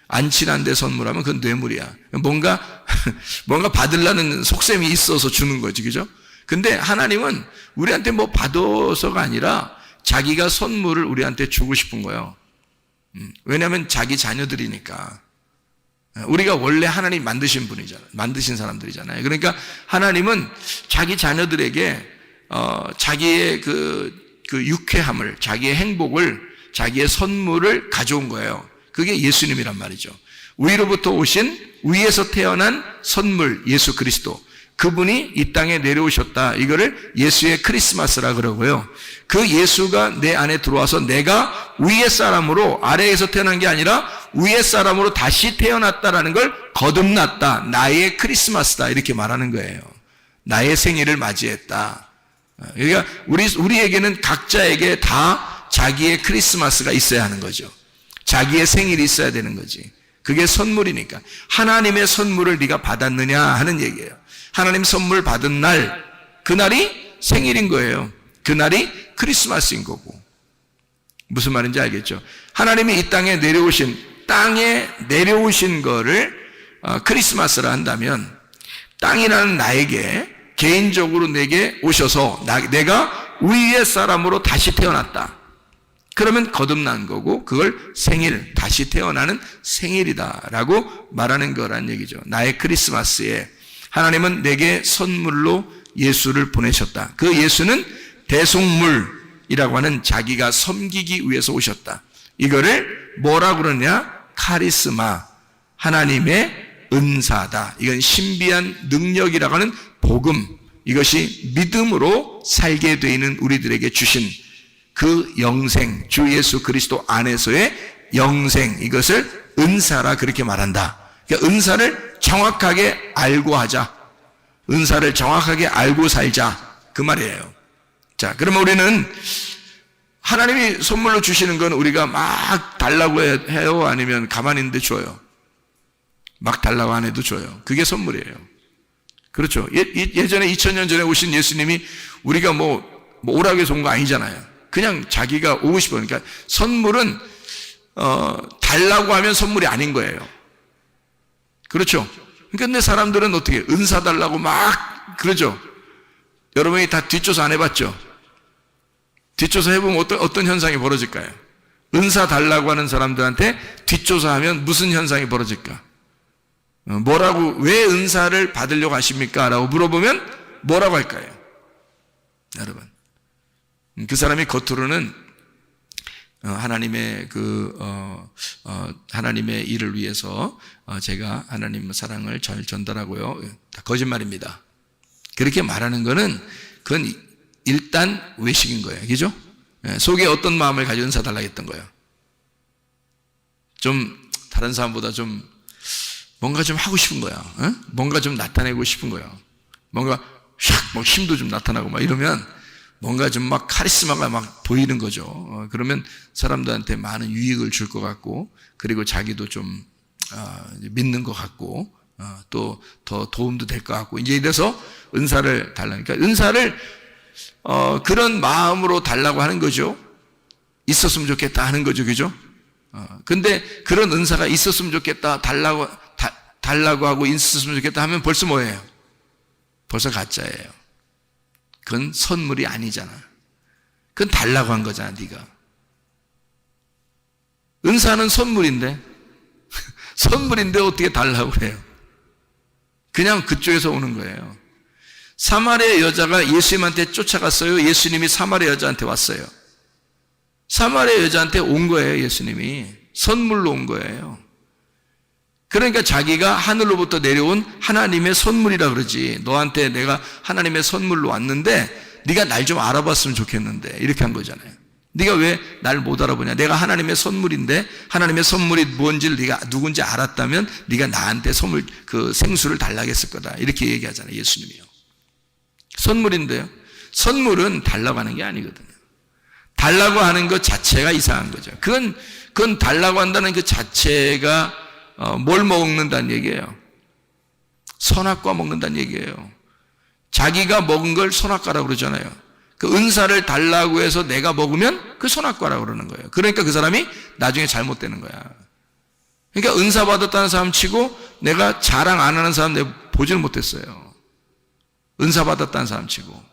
안 친한데 선물하면 그건 뇌물이야. 뭔가 받으려는 속셈이 있어서 주는 거지. 그죠? 근데 하나님은 우리한테 뭐 받아서가 아니라 자기가 선물을 우리한테 주고 싶은 거예요. 왜냐하면 자기 자녀들이니까. 우리가 원래 하나님 만드신 분이잖아요. 만드신 사람들이잖아요. 그러니까 하나님은 자기 자녀들에게 자기의 그 유쾌함을, 자기의 행복을, 자기의 선물을 가져온 거예요. 그게 예수님이란 말이죠. 위로부터 오신, 위에서 태어난 선물, 예수 그리스도. 그분이 이 땅에 내려오셨다. 이거를 예수의 크리스마스라 그러고요. 그 예수가 내 안에 들어와서 내가 위의 사람으로, 아래에서 태어난 게 아니라 위의 사람으로 다시 태어났다라는 걸 거듭났다. 나의 크리스마스다. 이렇게 말하는 거예요. 나의 생일을 맞이했다. 그러니까 우리에게는 각자에게 다 자기의 크리스마스가 있어야 하는 거죠. 자기의 생일이 있어야 되는 거지. 그게 선물이니까. 하나님의 선물을 네가 받았느냐 하는 얘기예요. 하나님 선물 받은 날, 그날이 생일인 거예요. 그날이 크리스마스인 거고. 무슨 말인지 알겠죠? 하나님이 이 땅에 내려오신 거를 크리스마스라 한다면, 땅이라는 나에게 개인적으로 내게 오셔서 내가 위의 사람으로 다시 태어났다. 그러면 거듭난 거고, 그걸 생일, 다시 태어나는 생일이다라고 말하는 거란 얘기죠. 나의 크리스마스에 하나님은 내게 선물로 예수를 보내셨다. 그 예수는 대속물이라고 하는 자기가 섬기기 위해서 오셨다. 이거를 뭐라고 그러냐? 카리스마, 하나님의 은사다. 이건 신비한 능력이라고 하는 복음, 이것이 믿음으로 살게 되어 있는 우리들에게 주신 그 영생, 주 예수 그리스도 안에서의 영생, 이것을 은사라 그렇게 말한다. 그러니까 은사를 정확하게 알고 하자. 은사를 정확하게 알고 살자. 그 말이에요. 자, 그러면 우리는 하나님이 선물로 주시는 건 우리가 막 달라고 해요? 아니면 가만히 있는데 줘요? 막 달라고 안 해도 줘요. 그게 선물이에요. 그렇죠. 예전에 2000년 전에 오신 예수님이 우리가 뭐 오라고 해서 온 거 아니잖아요. 그냥 자기가 오고 싶어요. 그러니까 선물은 달라고 하면 선물이 아닌 거예요. 그렇죠. 근데 사람들은 어떻게 은사 달라고 막 그러죠. 여러분이 다 뒷조사 안 해봤죠? 뒷조사 해보면 어떤 현상이 벌어질까요? 은사 달라고 하는 사람들한테 뒷조사하면 무슨 현상이 벌어질까? 왜 은사를 받으려고 하십니까? 라고 물어보면 뭐라고 할까요? 여러분, 그 사람이 겉으로는 하나님의 하나님의 일을 위해서 제가 하나님의 사랑을 잘 전달하고요. 다 거짓말입니다. 그렇게 말하는 거는 그건 일단 외식인 거예요. 그죠? 속에 어떤 마음을 가지고 은사 달라고 했던 거예요? 좀 다른 사람보다 좀 뭔가 좀 하고 싶은 거야. 뭔가 좀 나타내고 싶은 거야. 뭔가 샥 힘도 좀 나타나고 막 이러면 뭔가 좀 막 카리스마가 막 보이는 거죠. 그러면 사람들한테 많은 유익을 줄 것 같고, 그리고 자기도 좀 믿는 것 같고, 또 더 도움도 될 것 같고, 이제 이래서 은사를 달라니까, 은사를 그런 마음으로 달라고 하는 거죠. 있었으면 좋겠다 하는 거죠, 그죠? 근데 그런 은사가 있었으면 좋겠다, 달라고 하고 있었으면 좋겠다 하면 벌써 뭐예요? 벌써 가짜예요. 그건 선물이 아니잖아. 그건 달라고 한 거잖아, 네가. 은사는 선물인데 선물인데 어떻게 달라고 그래요? 그냥 그쪽에서 오는 거예요. 사마리아 여자가 예수님한테 쫓아갔어요? 예수님이 사마리아 여자한테 왔어요? 사마리아 여자한테 온 거예요. 예수님이 선물로 온 거예요. 그러니까 자기가 하늘로부터 내려온 하나님의 선물이라 그러지. 너한테 내가 하나님의 선물로 왔는데 네가 날 좀 알아봤으면 좋겠는데, 이렇게 한 거잖아요. 네가 왜 날 못 알아보냐? 내가 하나님의 선물인데 하나님의 선물이 뭔지를 네가 누군지 알았다면 네가 나한테 선물, 그 생수를 달라고 했을 거다, 이렇게 얘기하잖아요. 예수님이요. 선물인데요, 선물은 달라고 하는 게 아니거든요. 달라고 하는 것 자체가 이상한 거죠. 그건 달라고 한다는 그 자체가 뭘 먹는다는 얘기예요? 선악과 먹는다는 얘기예요. 자기가 먹은 걸 선악과라고 그러잖아요. 그 은사를 달라고 해서 내가 먹으면 그 선악과라고 그러는 거예요. 그러니까 그 사람이 나중에 잘못되는 거야. 그러니까 은사 받았다는 사람 치고 내가 자랑 안 하는 사람 내가 보지를 못했어요. 은사 받았다는 사람 치고.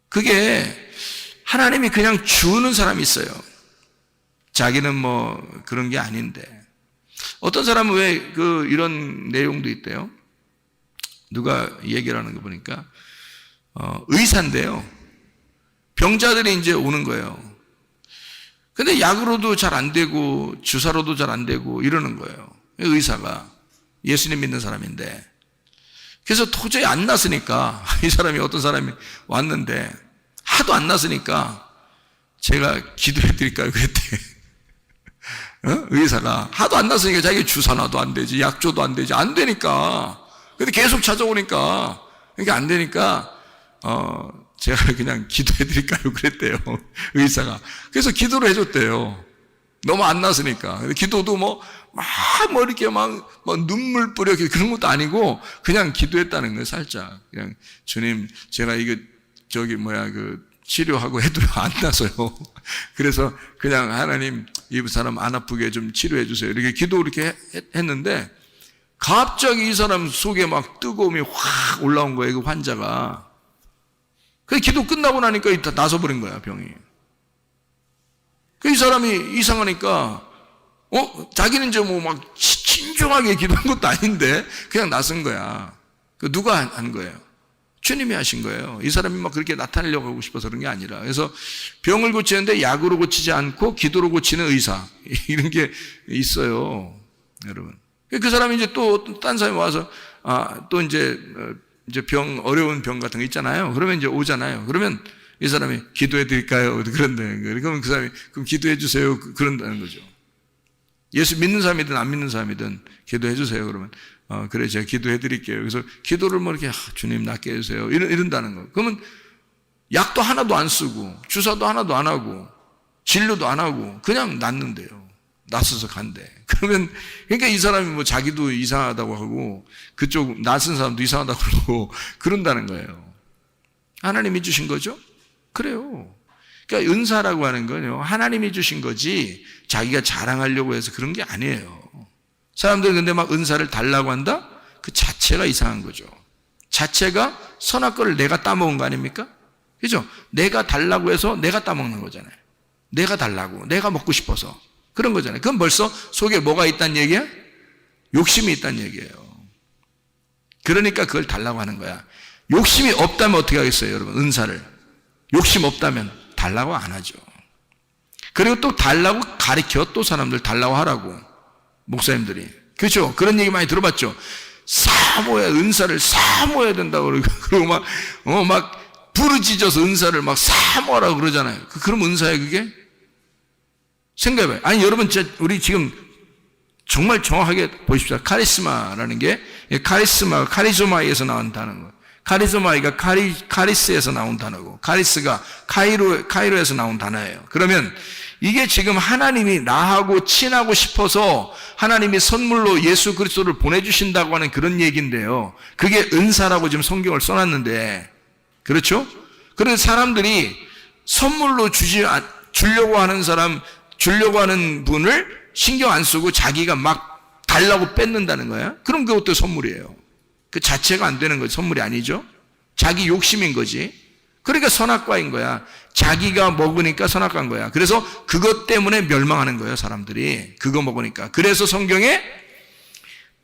그게 하나님이 그냥 주는 사람이 있어요. 자기는 뭐 그런 게 아닌데. 어떤 사람은 왜 이런 내용도 있대요. 누가 얘기를 하는 거 보니까 의사인데요. 병자들이 이제 오는 거예요. 근데 약으로도 잘 안 되고 주사로도 잘 안 되고 이러는 거예요. 의사가 예수님 믿는 사람인데. 그래서 도저히 안 났으니까 이 사람이, 어떤 사람이 왔는데 하도 안 났으니까 제가 기도해 드릴까요? 그랬대. 의사가 하도 안 났으니까 자기 주사 놔도 안 되지, 약 줘도 안 되지, 안 되니까. 근데 계속 찾아오니까, 그러니까 안 되니까 제가 그냥 기도해 드릴까요? 그랬대요. 의사가. 그래서 기도를 해줬대요. 너무 안 났으니까. 기도도 뭐 이렇게 막 눈물 뿌려 그런 것도 아니고 그냥 기도했다는 거예요. 살짝 그냥, 주님, 제가 이거 치료하고 해도 안 나서요. 그래서 그냥 하나님 이 사람 안 아프게 좀 치료해 주세요, 이렇게 이렇게 했는데 갑자기 이 사람 속에 막 뜨거움이 확 올라온 거예요. 그 환자가. 그 기도 끝나고 나니까 다 나서버린 거야, 병이. 이 사람이 이상하니까 자기는 이제 막 신중하게 기도한 것도 아닌데 그냥 나선 거야. 누가 한 거예요? 주님이 하신 거예요. 이 사람이 막 그렇게 나타내려고 하고 싶어서 그런 게 아니라. 그래서 병을 고치는데 약으로 고치지 않고 기도로 고치는 의사, 이런 게 있어요, 여러분. 그 사람이 이제 또 딴 사람이 와서 또 이제 어려운 병 같은 거 있잖아요. 그러면 이제 오잖아요. 그러면 이 사람이 기도해 드릴까요? 그런데 그러면 그 사람이 그럼 기도해 주세요, 그런다는 거죠. 예수 믿는 사람이든 안 믿는 사람이든 기도해 주세요. 그러면 그래, 제가 기도해 드릴게요. 그래서 기도를 이렇게 주님 낫게 해주세요, 이런다는 거. 그러면 약도 하나도 안 쓰고 주사도 하나도 안 하고 진료도 안 하고 그냥 낫는데요. 낫어서 간대. 그러면 그러니까 이 사람이 자기도 이상하다고 하고 그쪽 낫은 사람도 이상하다고 그러고 그런다는 거예요. 하나님이 주신 거죠? 그래요. 그러니까 은사라고 하는 건요, 하나님이 주신 거지 자기가 자랑하려고 해서 그런 게 아니에요. 사람들은 근데 막 은사를 달라고 한다? 그 자체가 이상한 거죠. 자체가 선악과를 내가 따먹은 거 아닙니까? 그죠? 내가 달라고 해서 내가 따먹는 거잖아요. 내가 달라고, 내가 먹고 싶어서 그런 거잖아요. 그럼 벌써 속에 뭐가 있다는 얘기야? 욕심이 있다는 얘기예요. 그러니까 그걸 달라고 하는 거야. 욕심이 없다면 어떻게 하겠어요, 여러분? 은사를 욕심 없다면 달라고 안 하죠. 그리고 또 달라고 가르쳐, 또 사람들 달라고 하라고, 목사님들이. 그렇죠? 그런 얘기 많이 들어봤죠? 은사를 사모해야 된다고 그러고 막 부르짖어서 은사를 막 사모하라고 그러잖아요. 그럼 은사예요, 그게? 생각해봐요. 아니, 여러분, 우리 지금 정말 정확하게 보십시오. 카리스마라는 게, 카리조마이에서 나온 단어고, 카리조마이가 카리스에서 나온 단어고, 카리스가 카이로에서 나온 단어예요. 그러면 이게 지금 하나님이 나하고 친하고 싶어서 하나님이 선물로 예수 그리스도를 보내주신다고 하는 그런 얘기인데요. 그게 은사라고 지금 성경을 써놨는데, 그렇죠? 그래서 사람들이 선물로 주려고 하는 분을 신경 안 쓰고 자기가 막 달라고 뺏는다는 거야? 그럼 그것도 선물이에요. 그 자체가 안 되는 거지. 선물이 아니죠? 자기 욕심인 거지. 그러니까 선악과인 거야. 자기가 먹으니까 선악과인 거야. 그래서 그것 때문에 멸망하는 거예요, 사람들이. 그거 먹으니까. 그래서 성경에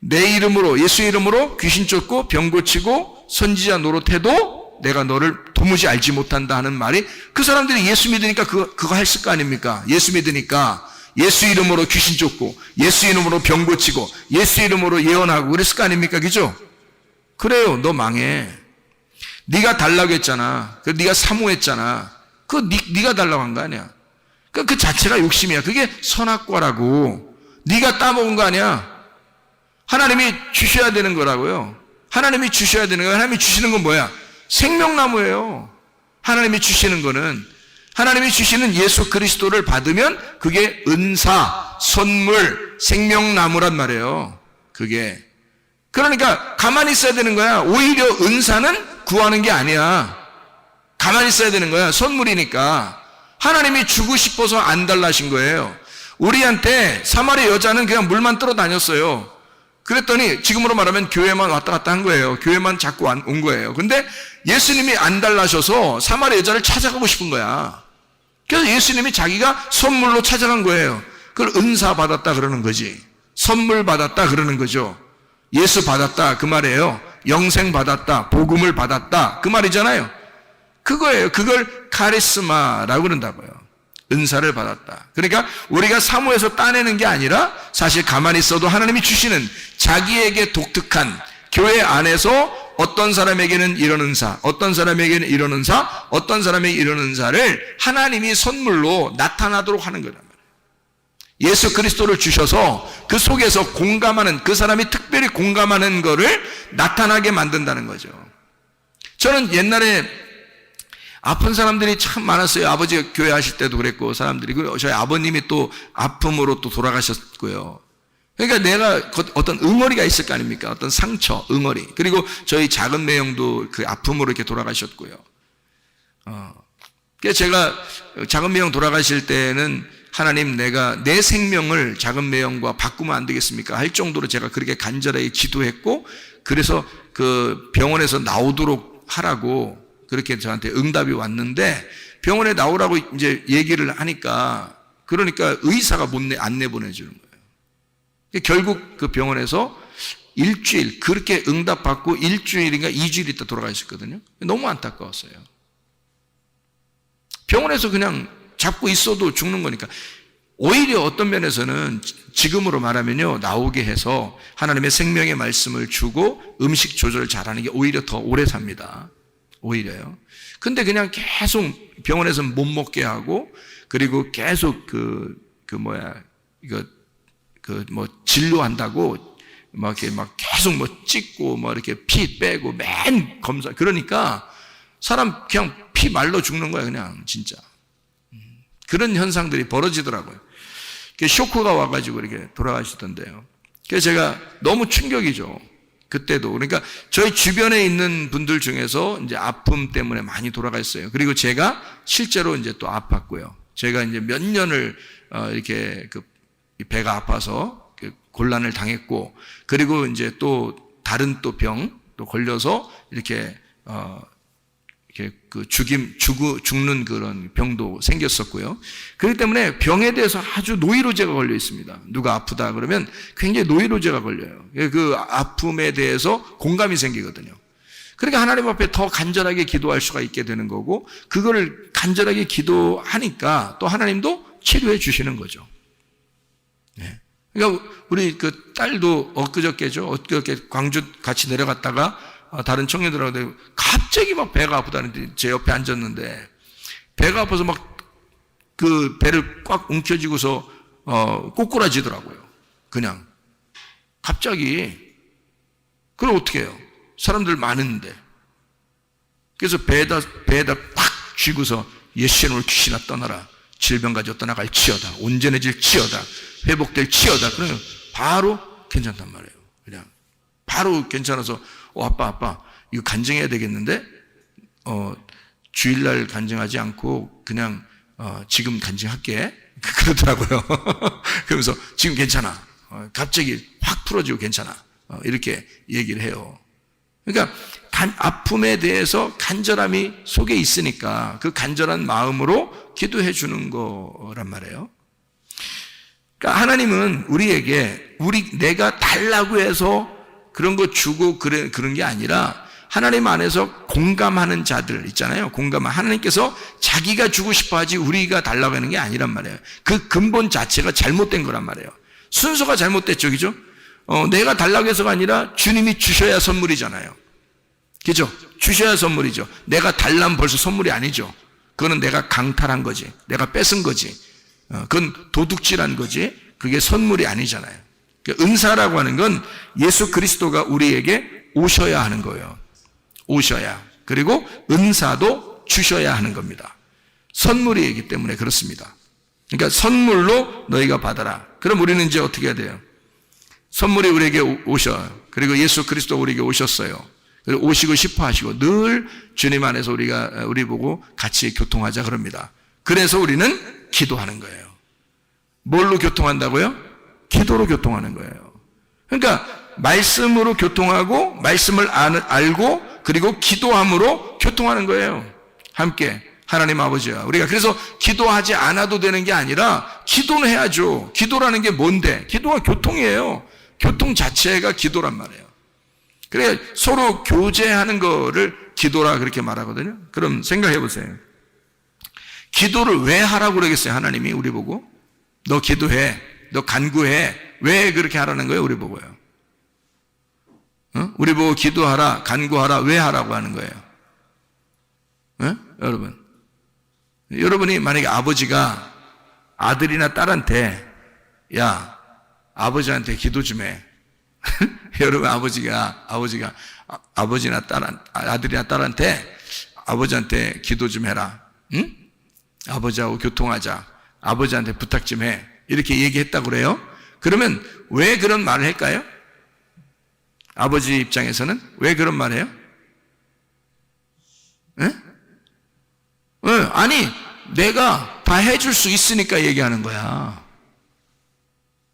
내 이름으로, 예수 이름으로 귀신 쫓고 병 고치고 선지자 노릇해도 내가 너를 도무지 알지 못한다 하는 말이, 그 사람들이 예수 믿으니까 그거 했을 거 아닙니까? 예수 믿으니까 예수 이름으로 귀신 쫓고 예수 이름으로 병 고치고 예수 이름으로 예언하고 그랬을 거 아닙니까? 그죠? 그래요. 너 망해. 네가 달라고 했잖아. 네가 사모했잖아. 네가 달라고 한 거 아니야. 그 자체가 욕심이야. 그게 선악과라고. 네가 따먹은 거 아니야. 하나님이 주셔야 되는 거라고요. 하나님이 주셔야 되는 거예요. 하나님이 주시는 건 뭐야? 생명나무예요. 하나님이 주시는 거는, 하나님이 주시는 예수 그리스도를 받으면 그게 은사, 선물, 생명나무란 말이에요. 그게. 그러니까 가만히 있어야 되는 거야. 오히려 은사는 구하는 게 아니야. 가만히 있어야 되는 거야. 선물이니까. 하나님이 주고 싶어서 안 달라신 거예요. 우리한테 사마리 여자는 그냥 물만 떨어 다녔어요. 그랬더니 지금으로 말하면 교회만 왔다 갔다 한 거예요. 교회만 자꾸 온 거예요. 근데 예수님이 안 달라셔서 사마리 여자를 찾아가고 싶은 거야. 그래서 예수님이 자기가 선물로 찾아간 거예요. 그걸 은사 받았다 그러는 거지. 선물 받았다 그러는 거죠. 예수 받았다 그 말이에요. 영생 받았다, 복음을 받았다 그 말이잖아요. 그거예요. 그걸 카리스마라고 그런다고요. 은사를 받았다. 그러니까 우리가 사모해서 따내는 게 아니라 사실 가만히 있어도 하나님이 주시는 자기에게 독특한, 교회 안에서 어떤 사람에게는 이런 은사, 어떤 사람에게는 이런 은사, 어떤 사람에게 이런 은사를 하나님이 선물로 나타나도록 하는 거란 말이에요. 예수 그리스도를 주셔서 그 속에서 공감하는, 그 사람이 특별히 공감하는 거를 나타나게 만든다는 거죠. 저는 옛날에 아픈 사람들이 참 많았어요. 아버지가 교회 하실 때도 그랬고, 사람들이. 그리고 저희 아버님이 또 아픔으로 또 돌아가셨고요. 그러니까 내가 어떤 응어리가 있을 거 아닙니까? 어떤 상처, 응어리. 그리고 저희 작은 매형도 그 아픔으로 이렇게 돌아가셨고요. 그래서 제가 작은 매형 돌아가실 때는 하나님, 내가 내 생명을 작은 매형과 바꾸면 안 되겠습니까? 할 정도로 제가 그렇게 간절하게 기도했고, 그래서 그 병원에서 나오도록 하라고 그렇게 저한테 응답이 왔는데, 병원에 나오라고 이제 얘기를 하니까, 그러니까 의사가 안 내보내주는 거예요. 결국 그 병원에서 일주일, 그렇게 응답받고 일주일인가 2주일 있다 돌아가셨거든요. 너무 안타까웠어요. 병원에서 그냥 잡고 있어도 죽는 거니까. 오히려 어떤 면에서는 지금으로 말하면요, 나오게 해서 하나님의 생명의 말씀을 주고 음식 조절을 잘하는 게 오히려 더 오래 삽니다. 오히려요. 근데 그냥 계속 병원에서 못 먹게 하고, 그리고 계속 진료한다고 이렇게 계속 찍고 이렇게 피 빼고 맨 검사. 그러니까 사람 그냥 피 말라 죽는 거야, 그냥 진짜. 그런 현상들이 벌어지더라고요. 쇼크가 와가지고 이렇게 돌아가시던데요. 그래서 제가 너무 충격이죠. 그때도. 그러니까 저희 주변에 있는 분들 중에서 이제 아픔 때문에 많이 돌아갔어요. 그리고 제가 실제로 이제 또 아팠고요. 제가 이제 몇 년을 이렇게 배가 아파서 곤란을 당했고, 그리고 이제 또 다른 또 병 또 걸려서 이렇게 죽는 그런 병도 생겼었고요. 그렇기 때문에 병에 대해서 아주 노이로제가 걸려 있습니다. 누가 아프다 그러면 굉장히 노이로제가 걸려요. 그 아픔에 대해서 공감이 생기거든요. 그러니까 하나님 앞에 더 간절하게 기도할 수가 있게 되는 거고, 그거를 간절하게 기도하니까 또 하나님도 치료해 주시는 거죠. 네. 그러니까 우리 그 딸도 엊그저께 광주 같이 내려갔다가 다른 청년들하고 갑자기 배가 아프다는데 제 옆에 앉았는데, 배가 아파서 그 배를 꽉 움켜쥐고서 꼬꾸라지더라고요. 그냥 갑자기. 그럼 어떻게 해요? 사람들 많은데. 그래서 배에다 꽉 쥐고서 예수 이름으로 귀신아 떠나라, 질병 가지고 떠나갈 치여다, 온전해질 치여다, 회복될 치여다. 그러면 바로 괜찮단 말이에요. 그냥 바로 괜찮아서 아빠 이거 간증해야 되겠는데, 주일날 간증하지 않고 그냥 지금 간증할게 그러더라고요. 그러면서 지금 괜찮아, 갑자기 확 풀어지고 괜찮아, 이렇게 얘기를 해요. 그러니까 아픔에 대해서 간절함이 속에 있으니까 그 간절한 마음으로 기도해 주는 거란 말이에요. 그러니까 하나님은 우리에게 내가 달라고 해서 그런 거 주고 그런 게 아니라, 하나님 안에서 공감하는 자들 있잖아요. 하나님께서 자기가 주고 싶어 하지 우리가 달라고 하는 게 아니란 말이에요. 그 근본 자체가 잘못된 거란 말이에요. 순서가 잘못됐죠. 그죠? 내가 달라고 해서가 아니라 주님이 주셔야 선물이잖아요. 그죠? 주셔야 선물이죠. 내가 달라면 벌써 선물이 아니죠. 그거는 내가 강탈한 거지. 내가 뺏은 거지. 그건 도둑질한 거지. 그게 선물이 아니잖아요. 그러니까 은사라고 하는 건 예수 그리스도가 우리에게 오셔야 하는 거예요. 오셔야. 그리고 은사도 주셔야 하는 겁니다. 선물이기 때문에 그렇습니다. 그러니까 선물로 너희가 받아라. 그럼 우리는 이제 어떻게 해야 돼요? 선물이 우리에게 오셔. 그리고 예수 그리스도 우리에게 오셨어요. 그리고 오시고 싶어 하시고 늘 주님 안에서 우리 보고 같이 교통하자 그럽니다. 그래서 우리는 기도하는 거예요. 뭘로 교통한다고요? 기도로 교통하는 거예요. 그러니까 말씀으로 교통하고 말씀을 알고 그리고 기도함으로 교통하는 거예요. 함께 하나님 아버지야. 우리가 그래서 기도하지 않아도 되는 게 아니라 기도는 해야죠. 기도라는 게 뭔데? 기도가 교통이에요. 교통 자체가 기도란 말이에요. 그래 서로 교제하는 거를 기도라 그렇게 말하거든요. 그럼 생각해 보세요. 기도를 왜 하라고 그러겠어요? 하나님이 우리 보고 너 기도해, 너 간구해. 왜 그렇게 하라는 거예요? 우리 보고요. 우리 보고 기도하라, 간구하라. 왜 하라고 하는 거예요? 여러분, 여러분이 만약에 아버지가 아들이나 딸한테 야 아버지한테 기도 좀 해. 여러분 아버지가 아버지나 아들이나 딸한테 아버지한테 기도 좀 해라. 응? 아버지하고 교통하자. 아버지한테 부탁 좀 해. 이렇게 얘기했다고 그래요. 그러면 왜 그런 말을 할까요? 아버지 입장에서는 왜 그런 말을 해요? 아니 내가 다 해줄 수 있으니까 얘기하는 거야.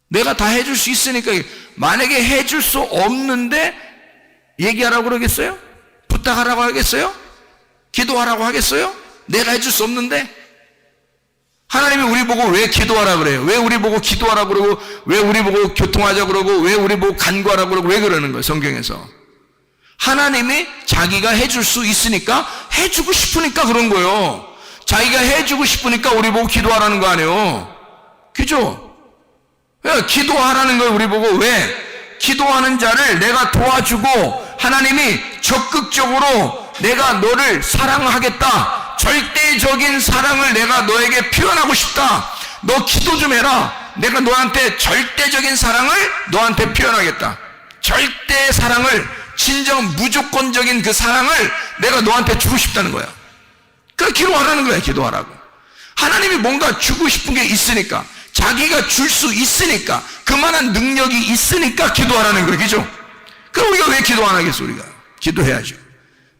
내가 다 해줄 수 있으니까. 만약에 해줄 수 없는데 얘기하라고 그러겠어요? 부탁하라고 하겠어요? 기도하라고 하겠어요? 내가 해줄 수 없는데? 하나님이 우리 보고 왜 기도하라 그래요? 왜 우리 보고 기도하라 그러고, 왜 우리 보고 교통하자 그러고, 왜 우리 보고 간구하라 그러고, 왜 그러는 거예요? 성경에서. 하나님이 자기가 해줄 수 있으니까 해주고 싶으니까 그런 거예요. 자기가 해주고 싶으니까 우리 보고 기도하라는 거 아니에요. 그죠? 기도하라는 거예요. 우리 보고. 왜? 기도하는 자를 내가 도와주고 하나님이 적극적으로 내가 너를 사랑하겠다. 절대적인 사랑을 내가 너에게 표현하고 싶다. 너 기도 좀 해라. 내가 너한테 절대적인 사랑을 너한테 표현하겠다. 절대 사랑을, 진정 무조건적인 그 사랑을 내가 너한테 주고 싶다는 거야. 그래 기도하라는 거야. 기도하라고. 하나님이 뭔가 주고 싶은 게 있으니까, 자기가 줄 수 있으니까, 그만한 능력이 있으니까 기도하라는 거예요. 그죠? 그럼 우리가 왜 기도 안 하겠어? 우리가 기도해야죠.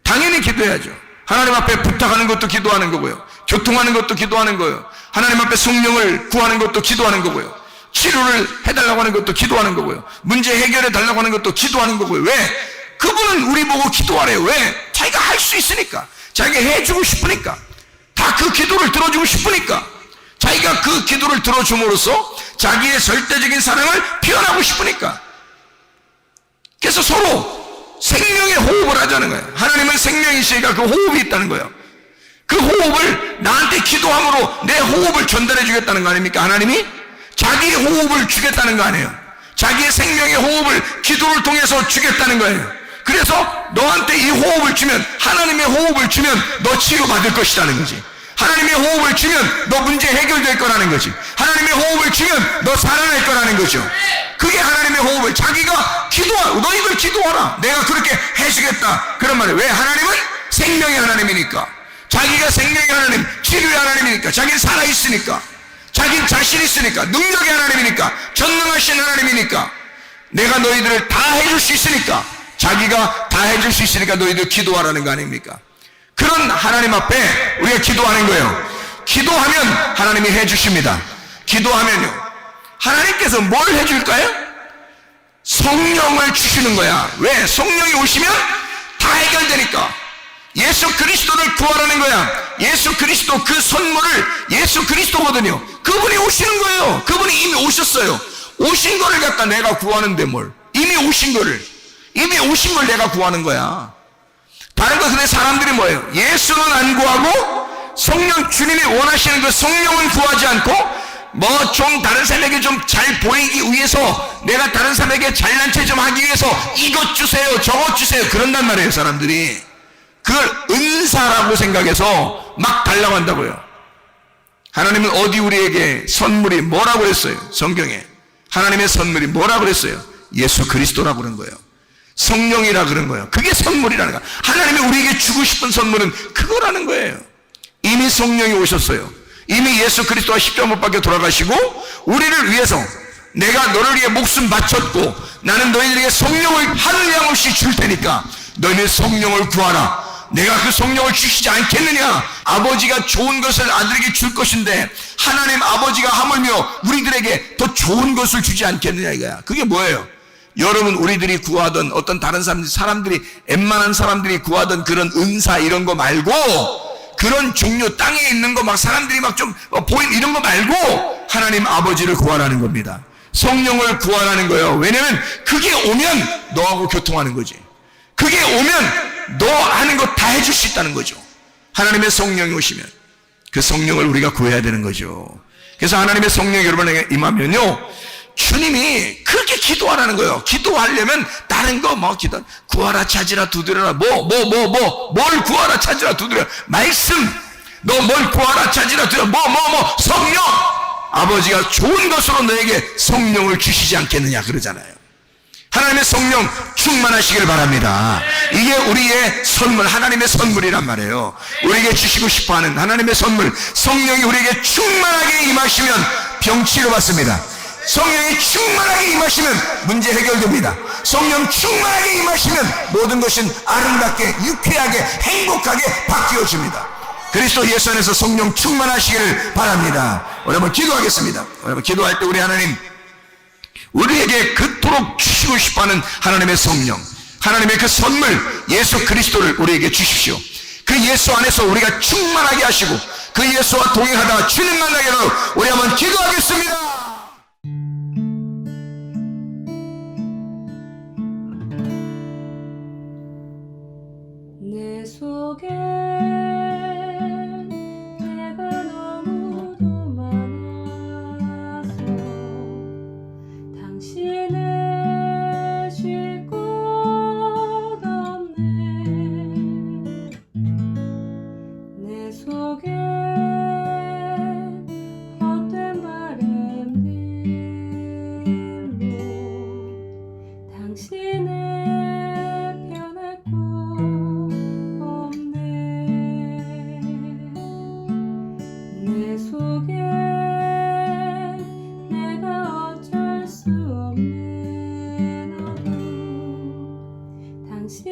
당연히 기도해야죠. 하나님 앞에 부탁하는 것도 기도하는 거고요. 교통하는 것도 기도하는 거예요. 하나님 앞에 성령을 구하는 것도 기도하는 거고요. 치료를 해달라고 하는 것도 기도하는 거고요. 문제 해결해 달라고 하는 것도 기도하는 거고요. 왜? 그분은 우리 보고 기도하래요. 왜? 자기가 할 수 있으니까, 자기가 해주고 싶으니까, 다 그 기도를 들어주고 싶으니까, 자기가 그 기도를 들어줌으로써 자기의 절대적인 사랑을 표현하고 싶으니까. 그래서 서로 생명의 호흡을 하자는 거예요. 하나님은 생명이시니까 그 호흡이 있다는 거예요. 그 호흡을 나한테 기도함으로 내 호흡을 전달해 주겠다는 거 아닙니까? 하나님이 자기의 호흡을 주겠다는 거 아니에요. 자기의 생명의 호흡을 기도를 통해서 주겠다는 거예요. 그래서 너한테 이 호흡을 주면, 하나님의 호흡을 주면 너 치료받을 것이라는 거지. 하나님의 호흡을 주면 너 문제 해결될 거라는 거지. 하나님의 호흡을 주면 너 살아날 거라는 거죠. 그게 하나님의 호흡을, 자기가 기도하고, 너희들 기도하라, 내가 그렇게 해주겠다, 그런 말이에요. 왜? 하나님은 생명의 하나님이니까. 자기가 생명의 하나님, 치료의 하나님이니까. 자기는 살아있으니까, 자기는 자신 있으니까, 능력의 하나님이니까, 전능하신 하나님이니까, 내가 너희들을 다 해줄 수 있으니까, 자기가 다 해줄 수 있으니까 너희들 기도하라는 거 아닙니까? 그런 하나님 앞에 우리가 기도하는 거예요. 기도하면 하나님이 해주십니다. 기도하면요, 하나님께서 뭘 해줄까요? 성령을 주시는 거야. 왜? 성령이 오시면 다 해결되니까. 예수 그리스도를 구하라는 거야. 예수 그리스도, 그 선물을 예수 그리스도거든요. 그분이 오시는 거예요. 그분이 이미 오셨어요. 오신 거를 갖다 내가 구하는데 뭘. 이미 오신 걸 내가 구하는 거야. 다른 거 근데 사람들이 뭐예요? 예수는 안 구하고 성령, 주님이 원하시는 그 성령은 구하지 않고 뭐 좀 다른 사람에게 좀 잘 보이기 위해서, 내가 다른 사람에게 잘난 체 좀 하기 위해서 이것 주세요 저것 주세요 그런단 말이에요. 사람들이 그걸 은사라고 생각해서 막 달라고 한다고요. 하나님은 어디 우리에게 선물이 뭐라고 그랬어요? 성경에 하나님의 선물이 뭐라고 그랬어요? 예수 그리스도라고 그런 거예요. 성령이라 그런 거예요. 그게 선물이라는 거예요. 하나님이 우리에게 주고 싶은 선물은 그거라는 거예요. 이미 성령이 오셨어요. 이미 예수 그리스도가 십자가 못 박혀 돌아가시고 우리를 위해서, 내가 너를 위해 목숨 바쳤고 나는 너희들에게 성령을 한량 없이 줄 테니까 너희는 성령을 구하라. 내가 그 성령을 주시지 않겠느냐. 아버지가 좋은 것을 아들에게 줄 것인데 하나님 아버지가 하물며 우리들에게 더 좋은 것을 주지 않겠느냐 이거야. 그게 뭐예요? 여러분, 우리들이 구하던 어떤 다른 사람들이 웬만한 사람들이 구하던 그런 은사 이런 거 말고, 그런 종류 땅에 있는 거 막 사람들이 막 좀 보인 이런 거 말고 하나님 아버지를 구하라는 겁니다. 성령을 구하라는 거예요. 왜냐면 그게 오면 너하고 교통하는 거지. 그게 오면 너 하는 거 다 해줄 수 있다는 거죠. 하나님의 성령이 오시면 그 성령을 우리가 구해야 되는 거죠. 그래서 하나님의 성령이 여러분에게 임하면요, 주님이 그렇게 기도하라는 거예요. 기도하려면 다른 거 뭐 기도, 구하라 찾으라 두드려라, 뭘 구하라 찾으라 두드려라, 말씀, 너 뭘 구하라 찾으라 두드려라, 성령, 아버지가 좋은 것으로 너에게 성령을 주시지 않겠느냐 그러잖아요. 하나님의 성령 충만하시길 바랍니다. 이게 우리의 선물, 하나님의 선물이란 말이에요. 우리에게 주시고 싶어하는 하나님의 선물, 성령이 우리에게 충만하게 임하시면 병치료 받습니다. 성령이 충만하게 임하시면 문제 해결됩니다. 성령 충만하게 임하시면 모든 것은 아름답게, 유쾌하게, 행복하게 바뀌어집니다. 그리스도 예수 안에서 성령 충만하시기를 바랍니다. 우리 한번 기도하겠습니다. 여러분, 기도할 때 우리 하나님, 우리에게 그토록 주시고 싶어하는 하나님의 성령, 하나님의 그 선물 예수 그리스도를 우리에게 주십시오. 그 예수 안에서 우리가 충만하게 하시고 그 예수와 동행하다가 주님 만나게 하도록 우리 한번 기도하겠습니다. 내 속에 내가 너무도 많아서 당신을 쉴 곳 없네. 내 속에 헛된 바램들로 당신을 변할 곳 없네. 내 속에 내가 어쩔 수 없는 어둠, 당신